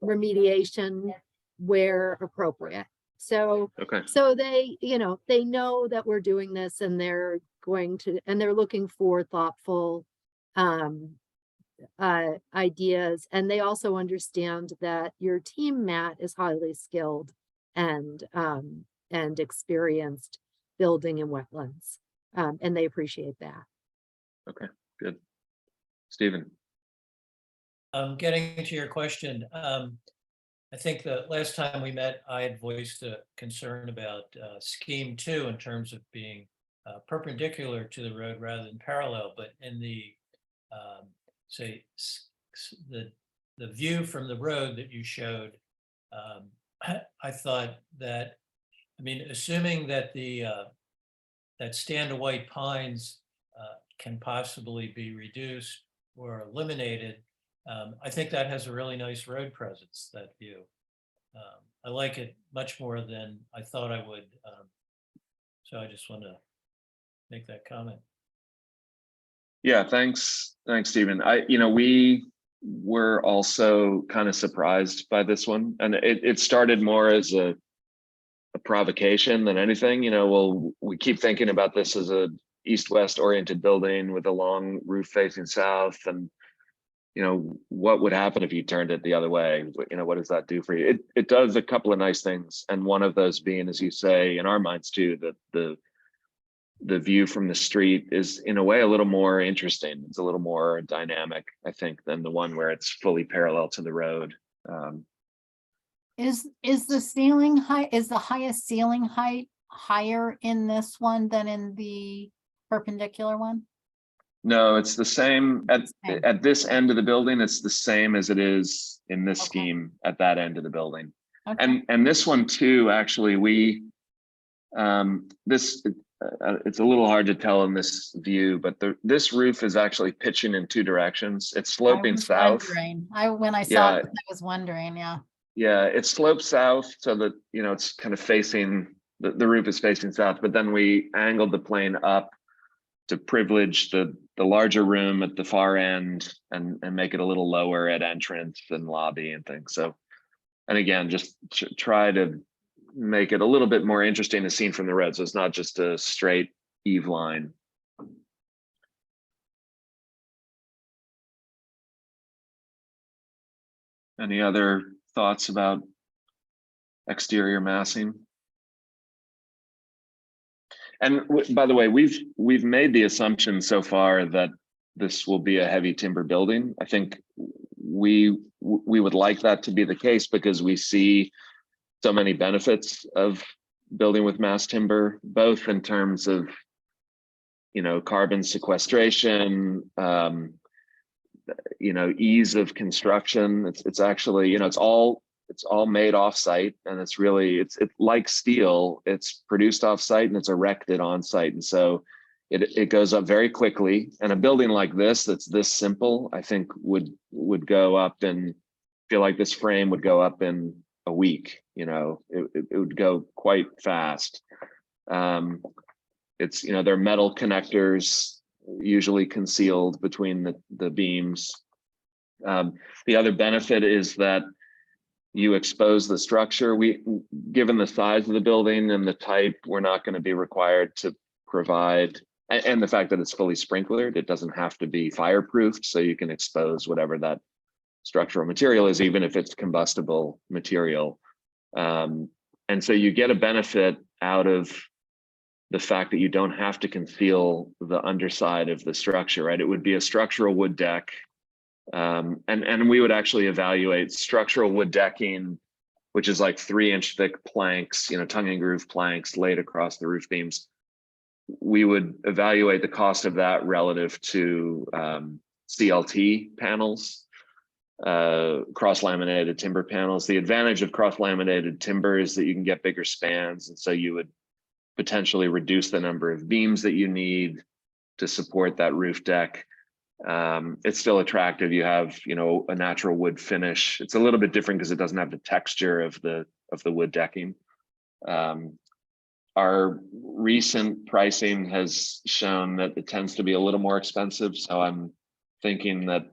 remediation where appropriate. So, Okay. so they know that we're doing this, and they're looking for thoughtful ideas. And they also understand that your team, Matt, is highly skilled and experienced building in wetlands. And they appreciate that. Okay, good. Stephen. Getting to your question, I think the last time we met, I had voiced a concern about scheme 2 in terms of being perpendicular to the road rather than parallel, but in the say the view from the road that you showed, I thought that, assuming that that stand of white pines can possibly be reduced or eliminated, I think that has a really nice road presence, that view. I like it much more than I thought I would. So I just want to make that comment. Yeah, thanks, Stephen. We were also kind of surprised by this one, and it started more as a provocation than anything. Well, we keep thinking about this as a east-west oriented building with a long roof facing south, and what would happen if you turned it the other way? What does that do for you? It does a couple of nice things, and one of those being, as you say, in our minds too, that the view from the street is in a way a little more interesting. It's a little more dynamic, I think, than the one where it's fully parallel to the road. Is the ceiling height, is the highest ceiling height higher in this one than in the perpendicular one? No, it's the same Same. at this end of the building. It's the same as it is in this Okay. scheme at that end of the building. Okay. And this one too, actually, we it's a little hard to tell in this view, but this roof is actually pitching in two directions. It's sloping south. When I saw it, I was wondering, yeah. Yeah, it slopes south so that, it's kind of facing, the roof is facing south, but then we angled the plane up to privilege the larger room at the far end and make it a little lower at entrance and lobby and things. So, and again, just try to make it a little bit more interesting as seen from the road. So it's not just a straight eve line. Any other thoughts about exterior massing? And by the way, we've made the assumption so far that this will be a heavy timber building. I think we would like that to be the case because we see so many benefits of building with mass timber, both in terms of, you know, carbon sequestration, you know, ease of construction. It's actually, you know, it's all made off-site, and it's really, it's like steel. It's produced off-site and it's erected on-site, and so it goes up very quickly. And a building like this, that's this simple, I think would go up in, feel like this frame would go up in a week. You know, it would go quite fast. It's, you know, they're metal connectors, usually concealed between the beams. The other benefit is that you expose the structure. Given the size of the building and the type, we're not going to be required to provide, and the fact that it's fully sprinklered, it doesn't have to be fireproofed, so you can expose whatever that structural material is, even if it's combustible material. And so you get a benefit out of the fact that you don't have to conceal the underside of the structure, right? It would be a structural wood deck. And we would actually evaluate structural wood decking, which is like 3-inch thick planks, you know, tongue and groove planks laid across the roof beams. We would evaluate the cost of that relative to CLT panels, cross-laminated timber panels. The advantage of cross-laminated timber is that you can get bigger spans, and so you would potentially reduce the number of beams that you need to support that roof deck. It's still attractive. You have, you know, a natural wood finish. It's a little bit different because it doesn't have the texture of the wood decking. Our recent pricing has shown that it tends to be a little more expensive. So I'm thinking that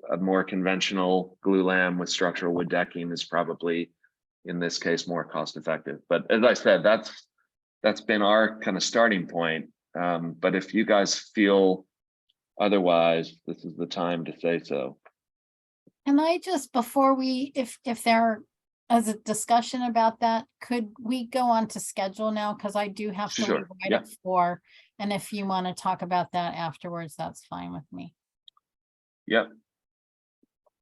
a more conventional glulam with structural wood decking is probably, in this case, more cost effective. But as I said, that's been our kind of starting point. But if you guys feel otherwise, this is the time to say so. And I just, before we, if there is a discussion about that, could we go on to schedule now? Because I do have to Sure. leave right Yeah. at 4. And if you want to talk about that afterwards, that's fine with me. Yep.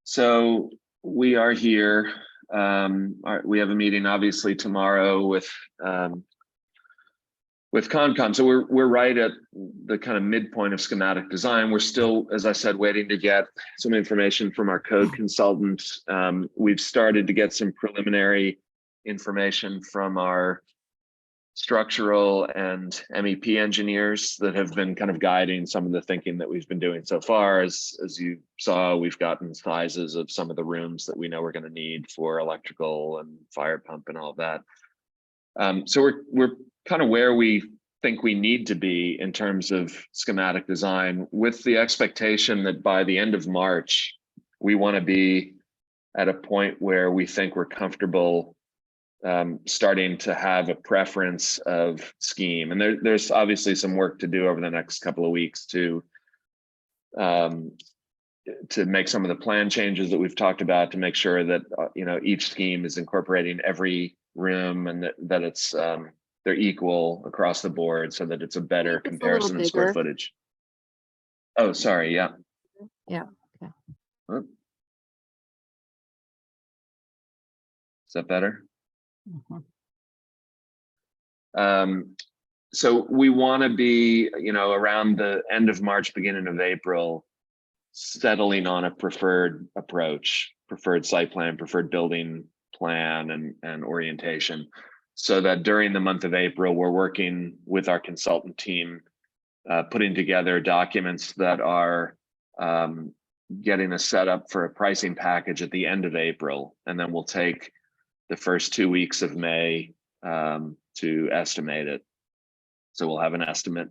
So we are here. We have a meeting obviously tomorrow with Concom. So we're right at the kind of midpoint of schematic design. We're still, as I said, waiting to get some information from our code consultant. We've started to get some preliminary information from our structural and MEP engineers that have been kind of guiding some of the thinking that we've been doing so far. As you saw, we've gotten sizes of some of the rooms that we know we're going to need for electrical and fire pump and all of that. So we're kind of where we think we need to be in terms of schematic design, with the expectation that by the end of March, we want to be at a point where we think we're comfortable starting to have a preference of scheme. And there's obviously some work to do over the next couple of weeks to make some of the plan changes that we've talked about, to make sure that you know, each scheme is incorporating every room, and that it's they're equal across the board, so that it's a better comparison of square footage. Oh, sorry. Yeah. Yeah. Okay. Oh. Is that better? Mhm. So we want to be, you know, around the end of March, beginning of April, settling on a preferred approach, preferred site plan, preferred building plan, and orientation, so that during the month of April, we're working with our consultant team, putting together documents that are getting us set up for a pricing package at the end of April. And then we'll take the first 2 weeks of May to estimate it. So we'll have an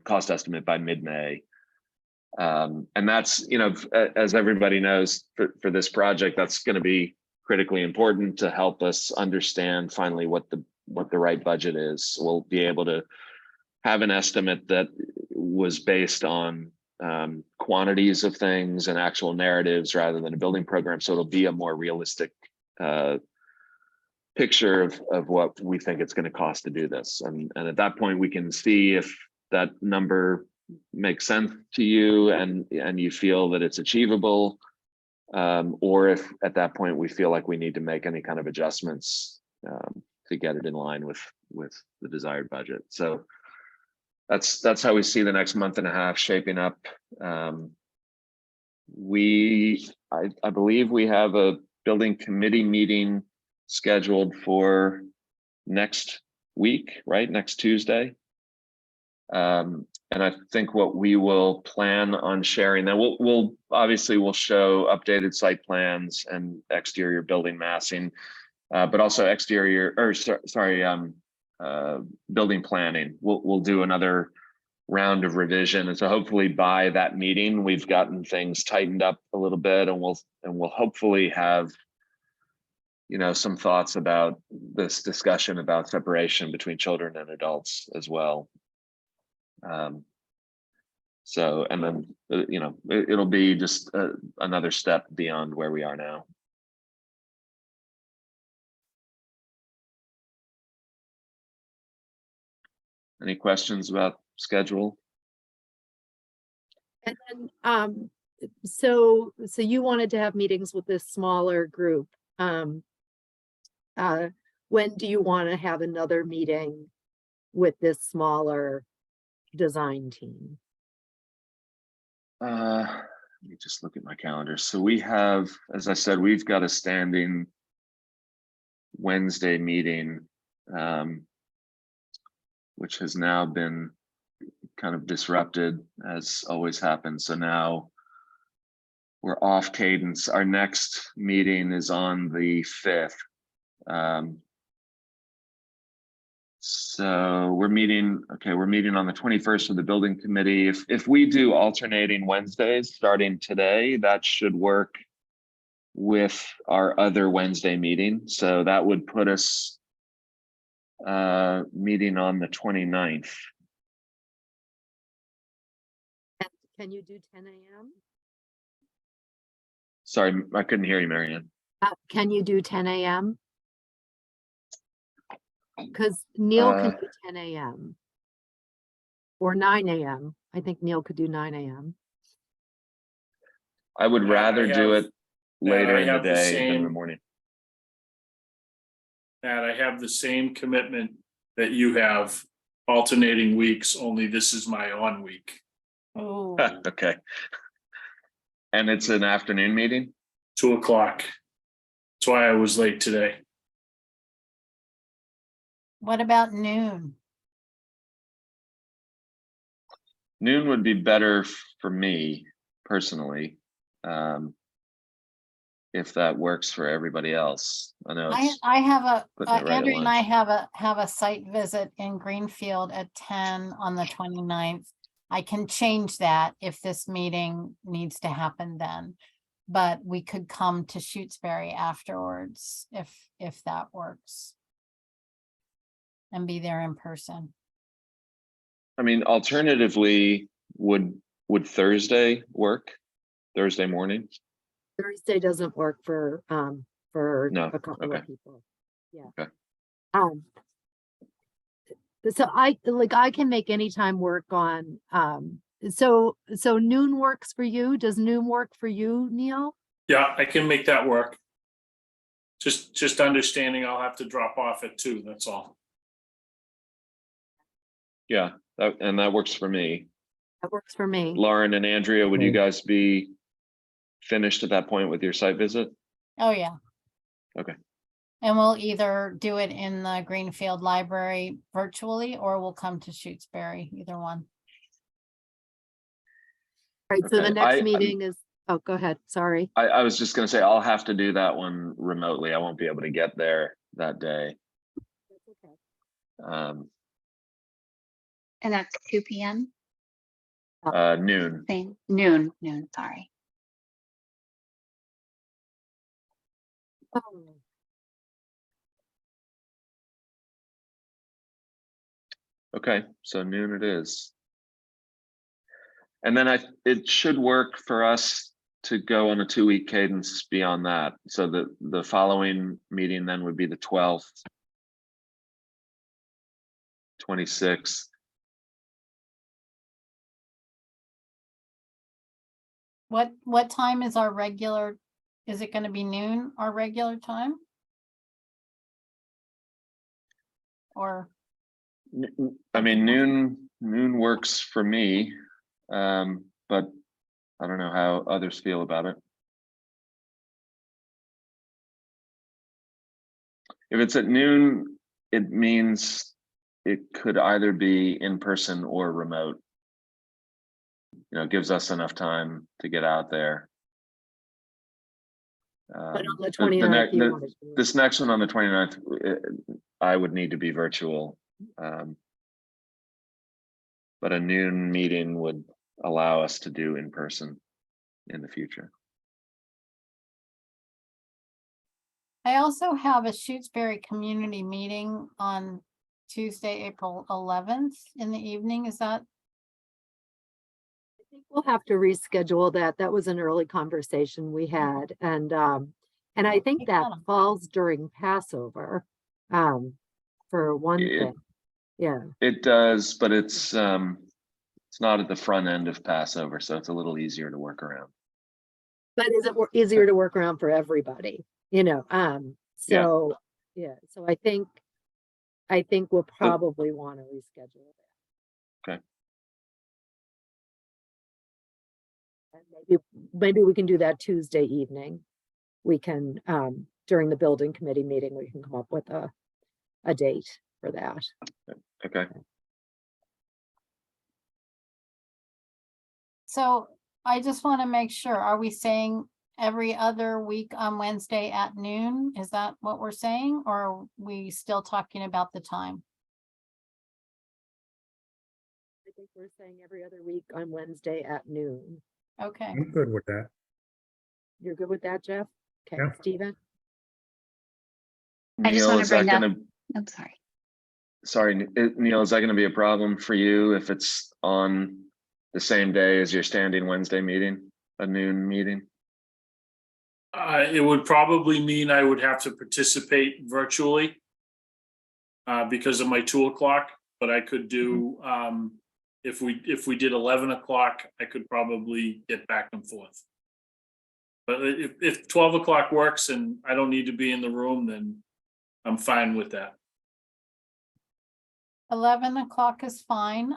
cost estimate by mid-May. And that's, you know, as everybody knows, for this project, that's going to be critically important to help us understand finally what the right budget is. We'll be able to have an estimate that was based on quantities of things and actual narratives rather than a building program. So it'll be a more realistic picture of what we think it's going to cost to do this. And at that point, we can see if that number makes sense to you and you feel that it's achievable, or if at that point we feel like we need to make any kind of adjustments. get it in line with the desired budget. So that's how we see the next month and a half shaping up. I believe we have a building committee meeting scheduled for next week, right? Next Tuesday. And I think what we will plan on sharing, then we'll obviously we'll show updated site plans and exterior building massing, but also exterior, or sorry, building planning. We'll do another round of revision, and so hopefully by that meeting we've gotten things tightened up a little bit, and we'll hopefully have, you know, some thoughts about this discussion about separation between children and adults as well. So, and then, you know, it'll be just another step beyond where we are now. Any questions about schedule? And then, so you wanted to have meetings with this smaller group. When do you want to have another meeting with this smaller design team? Let me just look at my calendar. So we have, as I said, we've got a standing Wednesday meeting, which has now been kind of disrupted, as always happens. So now we're off cadence. Our next meeting is on the 5th. So we're meeting on the 21st with the building committee. If we do alternating Wednesdays starting today, that should work with our other Wednesday meeting. So that would put us meeting on the 29th. Can you do 10 a.m.? Sorry, I couldn't hear you, Marianne. Can you do 10 a.m.? Because Neil can do 10 a.m. or 9 a.m. I think Neil could do 9 a.m. I would rather do it later in the have the day than in the same- morning. Matt, I have the same commitment that you have, alternating weeks, only this is my on week, Oh, Okay. And it's an afternoon meeting? 2:00. That's why I was late today. what about noon? Noon would be better for me personally. If that works for everybody else. I know it's I have a, putting it right at Andrew and I lunch. have a site visit in Greenfield at 10 on the 29th. I can change that if this meeting needs to happen then, but we could come to Shutesbury afterwards if that works. And be there in person. I mean, alternatively, would Thursday work? Thursday morning? Thursday doesn't work for No, a couple okay. of people. Yeah. Okay. So I can make any time work on so noon works for you. Does noon work for you, Neil? Yeah, I can make that work. Just understanding I'll have to drop off at 2, that's all. Yeah, that works for me. That works for me. Lauren and Andrea, would you Okay. guys be finished at that point with your site visit? Oh, yeah. Okay. And we'll either do it in the Greenfield Library virtually, or we'll come to Shutesbury, either one. All right, so the Okay, next meeting is, oh, go ahead, sorry. I was just gonna say, I'll have to do that one remotely. I won't be able to get there that day. And that's 2 p.m. Noon. Same, noon, sorry. Oh, Okay, so noon it is. And then it should work for us to go on a 2-week cadence beyond that. So the following meeting then would be the 12th, 26th. What time is our regular, is it gonna be noon, our regular time? or? I mean, noon works for me, but I don't know how others feel about it. If it's at noon, it means it could either be in person or remote. You know, it gives us enough time to get out there. But on the 29th, you want to do it. This next one on the 29th, I would need to be virtual. But a noon meeting would allow us to do in person in the future. I also have a Shutesbury community meeting on Tuesday, April 11th in the evening. Is that? I think we'll have to reschedule that. That was an early conversation we had, and I think that falls during Passover, for one thing. Yeah. It does, but it's not at the front end of Passover, so it's a little easier to work around. But is it easier to work around for everybody? You know, so yeah, so I think we'll probably want to reschedule that. Okay. And maybe we can do that Tuesday evening. We can during the building committee meeting, we can come up with a date for that. Okay. So I just want to make sure, are we saying every other week on Wednesday at noon? Is that what we're saying? Or are we still talking about the time? I think we're saying every other week on Wednesday at noon. Okay. I'm good with that. You're good with that, Jeff? Okay, Yeah. Stephen? I just Neil, want is to that bring up, gonna, I'm sorry. sorry, Neil, is that gonna be a problem for you if it's on the same day as your standing Wednesday meeting, a noon meeting? It would probably mean I would have to participate virtually because of my 2 o'clock, but I could do, if we did 11 o'clock, I could probably get back and forth. But if 12 o'clock works and I don't need to be in the room, then I'm fine with that. 11 o'clock is fine.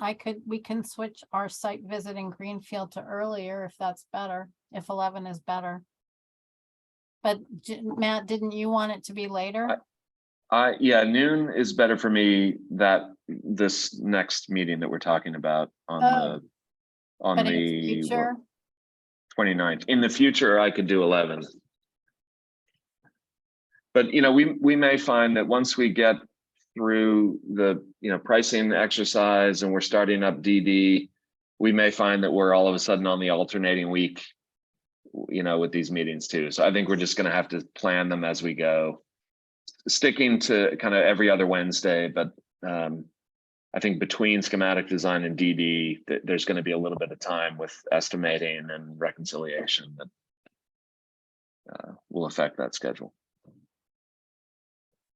We can switch our site visit in Greenfield to earlier if that's better, if 11 is better. But Matt, didn't you want it to be later? Yeah, noon is better for me, this next meeting that we're talking about on But in the future, 29th. In the future, I could do 11. But you know, we may find that once we get through the pricing exercise and we're starting up DD, we may find that we're all of a sudden on the alternating week, with these meetings too. So I think we're just going to have to plan them as we go, sticking to kind of every other Wednesday. But I think between schematic design and DD, there's going to be a little bit of time with estimating and reconciliation that will affect that schedule.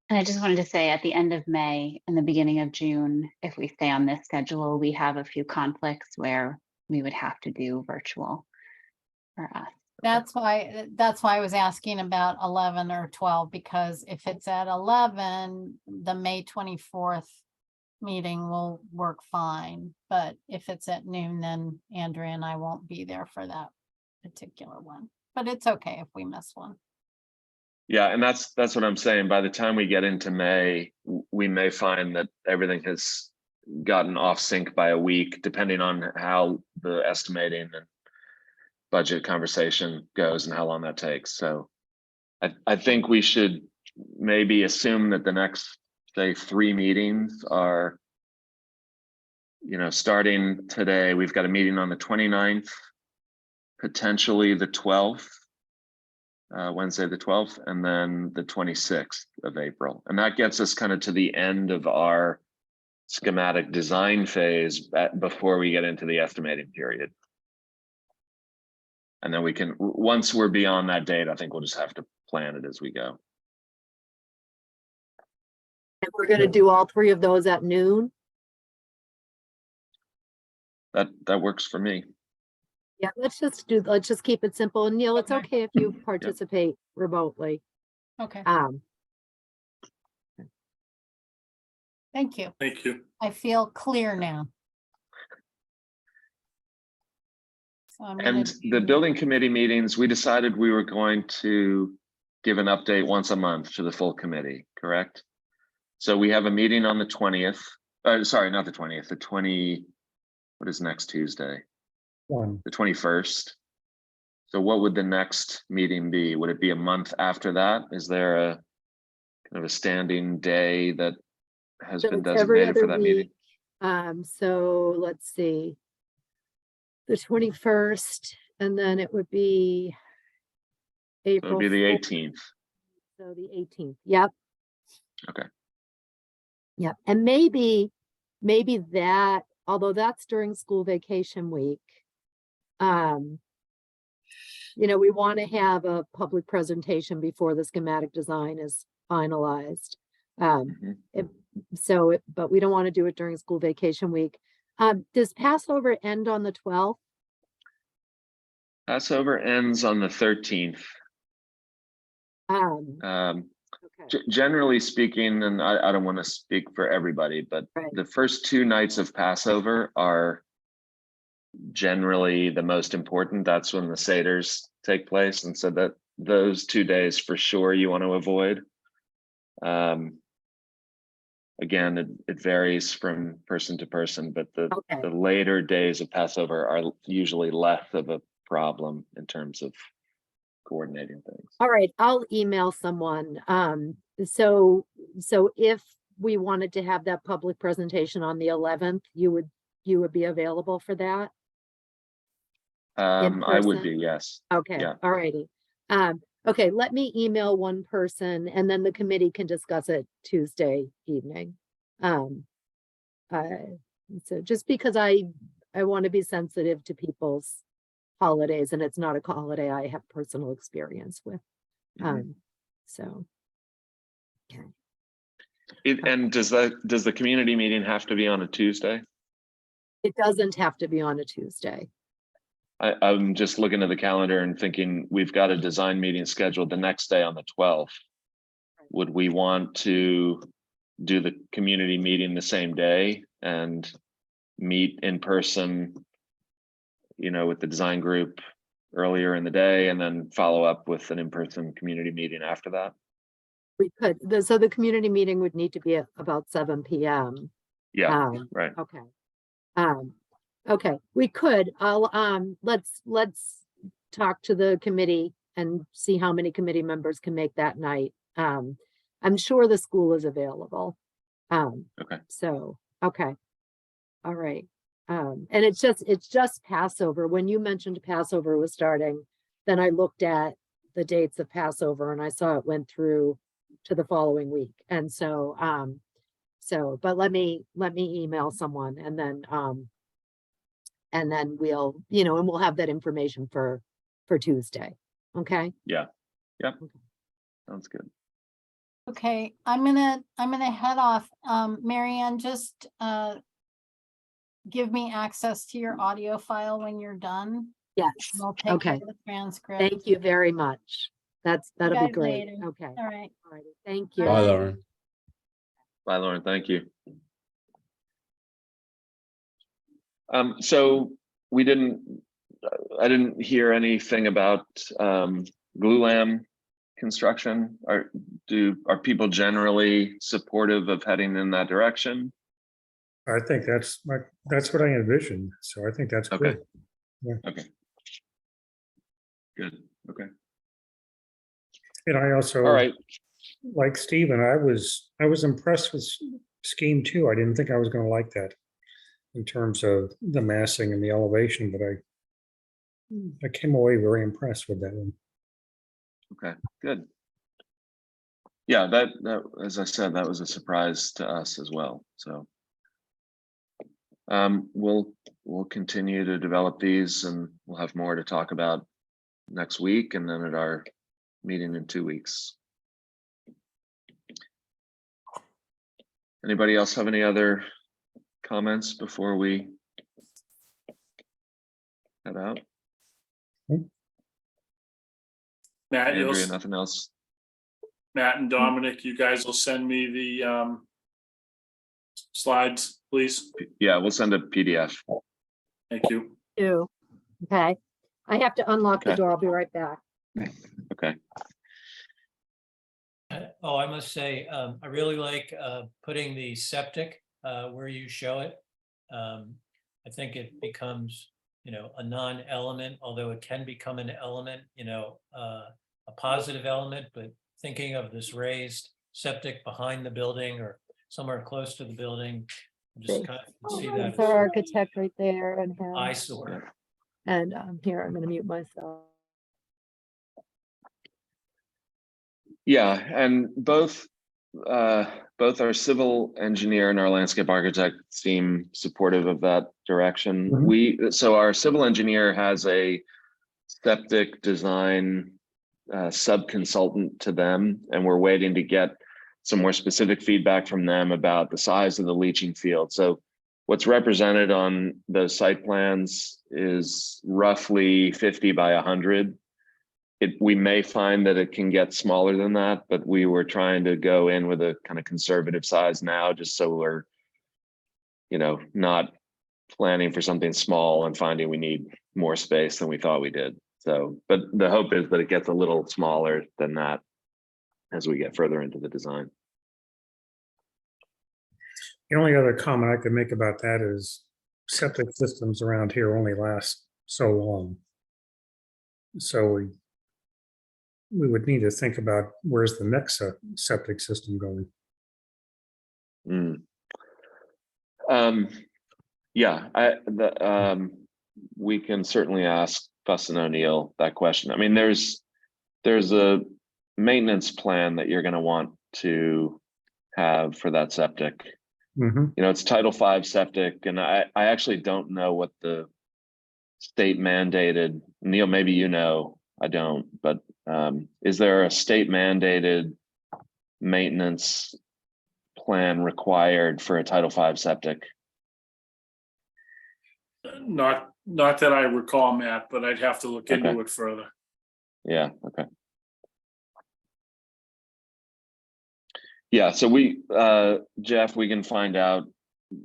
And I just wanted to say at the end of May and the beginning of June, if we stay on this schedule, we have a few conflicts where we would have to do virtual for us. that's why I was asking about 11 or 12, because if it's at 11, the May 24th meeting will work fine. But if it's at noon, then Andrea and I won't be there for that particular one. But it's okay if we miss one. Yeah, and that's what I'm saying. By the time we get into May, we may find that everything has gotten off sync by a week, depending on how the estimating and budget conversation goes and how long that takes. So I think we should maybe assume that the next, say, 3 meetings are, starting today. We've got a meeting on the 29th, potentially the 12th. Wednesday the 12th, and then the 26th of April. And that gets us kind of to the end of our schematic design phase before we get into the estimating period. And then we can, once we're beyond that date, I think we'll just have to plan it as we go. And we're going to do all 3 of those at noon. That works for me. Yeah, let's just keep it simple. And Neil, it's okay if you participate remotely. Okay. Thank you. Thank you. I feel clear now. So I'm gonna And the do- building committee meetings, we decided we were going to give an update once a month to the full committee, correct? So we have a meeting on the 20th. Sorry, not the 20th, what is next Tuesday? One. The 21st. So what would the next meeting be? Would it be a month after that? Is there a kind of a standing day that has So been it's every designated for other that meeting? week. So let's see. The 21st, and then it would be So it'd April be the 4th, 18th. so the 18th. Yep. Okay. Yep. And maybe that, although that's during school vacation week, we want to have a public presentation before the schematic design is finalized. Mhm. But we don't want to do it during school vacation week. Does Passover end on the 12th? Passover ends on the 13th. Okay, Generally speaking, and I don't want to speak for everybody, but right. the first 2 nights of Passover are generally the most important. That's when the Seders take place. And so that those 2 days for sure you want to avoid. Again, it varies from person to person, but the Okay. later days of Passover are usually less of a problem in terms of coordinating things. All right, I'll email someone. So if we wanted to have that public presentation on the 11th, you would be available for that? I would person? be, yes. Okay, Yeah. all righty. Okay, let me email one person and then the committee can discuss it Tuesday evening. So just because I want to be sensitive to people's holidays, and it's not a holiday I have personal experience with. Mhm. So. Okay. And does the community meeting have to be on a Tuesday? It doesn't have to be on a Tuesday. I'm just looking at the calendar and thinking we've got a design meeting scheduled the next day on the 12th. Would we want to do the community meeting the same day and meet in person, with the design group earlier in the day and then follow up with an in-person community meeting after that? We could, so the community meeting would need to be at about 7 p.m. Yeah, right. Okay. Okay, we could, let's talk to the committee and see how many committee members can make that night. I'm sure the school is available. Okay. So, okay. All right. And it's just Passover. When you mentioned Passover was starting, then I looked at the dates of Passover and I saw it went through to the following week. And so, but let me email someone and then we'll, and we'll have that information for Tuesday. Okay. Yeah. Yep. Okay. Sounds good. Okay, I'm gonna head off. Marianne, just give me access to your audio file when you're done. Yes. I'll take care Okay. of the transcript. Thank you very much. That'll be guys great. later. Okay. All right. All righty. Thank you. Bye, Lauren. Bye, Lauren. Thank you. So I didn't hear anything about glulam construction. Are people generally supportive of heading in that direction? I think that's what I envisioned. So I think that's Okay. good. Yeah. Okay. Good. Okay. And I also, All right. like Stephen, I was impressed with scheme 2. I didn't think I was going to like that in terms of the massing and the elevation, but I came away very impressed with that one. Okay. Good. Yeah, that as I said, that was a surprise to us as well. So we'll continue to develop these and we'll have more to talk about next week and then at our meeting in 2 weeks. Anybody else have any other comments before we head out? Matt, Andrea, nothing else? Matt and Dominic, you guys will send me the slides, please? Yeah, we'll send a PDF. Thank you. You. Okay. I have to unlock the Okay. door. I'll be right back. Okay. Oh, I must say, I really like putting the septic where you show it. I think it becomes, a non-element, although it can become an element, a positive element, but thinking of this raised septic behind the building or somewhere close to the building, just kind of see that There's our architect right there and him. eyesore. And here, I'm gonna mute myself. Yeah, and both our civil engineer and our landscape architect seem supportive of that direction. So our civil engineer has a septic design sub-consultant to them, and we're waiting to get some more specific feedback from them about the size of the leaching field. So what's represented on those site plans is roughly 50 by 100. We may find that it can get smaller than that, but we were trying to go in with a kind of conservative size now, just so we're, not planning for something small and finding we need more space than we thought we did. So, but the hope is that it gets a little smaller than that as we get further into the design. The only other comment I could make about that is septic systems around here only last so long. So we would need to think about where's the next septic system going. Yeah, we can certainly ask Fuss and O'Neill that question. I mean, there's a maintenance plan that you're going to want to have for that septic. It's Title V septic, and I actually don't know what the state mandated. Neil, maybe I don't, but is there a state mandated maintenance plan required for a Title V septic? Not that I recall, Matt, but I'd have to look into it further. Yeah, okay. Yeah, so Jeff, we can find out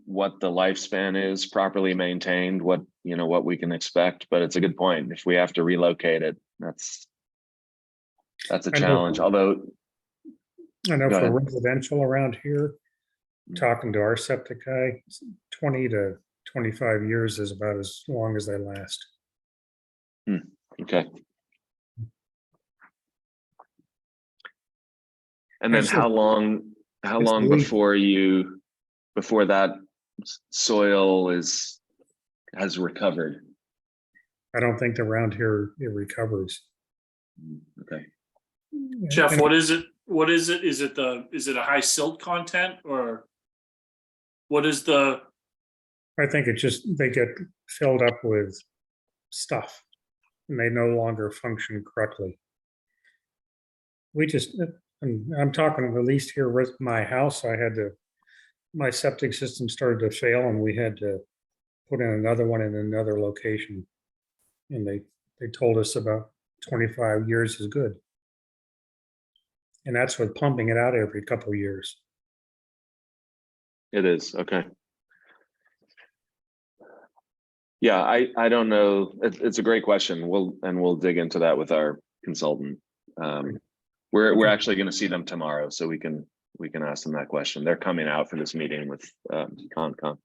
what the lifespan is properly maintained, what we can expect, but it's a good point. If we have to relocate it, that's a challenge. Although I know Go for ahead. residential around here, talking to our septic guy, 20 to 25 years is about as long as they last. Okay. And then It's how long before that soil has recovered? I don't think around here it recovers. Okay. Jeff, And what is it? What is it? Is it a high silt content, or what is the? I think they get filled up with stuff and they no longer function correctly. I'm talking at least here with my house, my septic system started to fail and we had to put in another one in another location. And they told us about 25 years is good. And that's with pumping it out every couple of years. It is, okay. Yeah, I don't know. It's a great question. We'll dig into that with our consultant. We're actually going to see them tomorrow, so we can ask them that question. They're coming out for this meeting with Concom.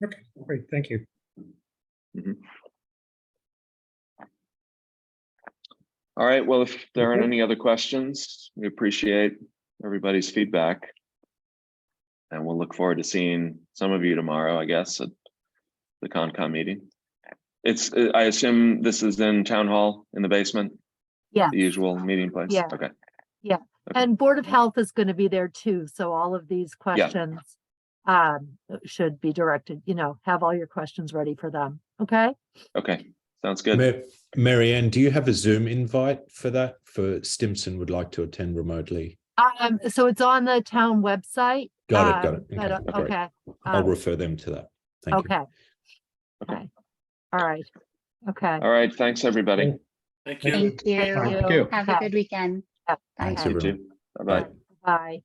Okay, great, thank you. All right, well, if there aren't any other questions, we appreciate everybody's feedback. And we'll look forward to seeing some of you tomorrow, I guess, at the Concom meeting. I assume this is in Town Hall in the basement? Yeah. The usual meeting place? Yeah. Okay. Yeah. Okay. And Board of Health is going to be there too. So all of these questions should be directed, have all your questions ready for them. Okay. Okay. Sounds good. Mary Ann, do you have a Zoom invite for that? For Stimson would like to attend remotely. So it's on the town website. Got it. But, Okay. okay. I'll refer them to that. Thank you. Okay. All right. Okay. All right. Thanks, everybody. Thank you. Thank you. Thank you. Have a good weekend. Yeah. Bye. Thanks, You everyone. too. Bye-bye. Bye.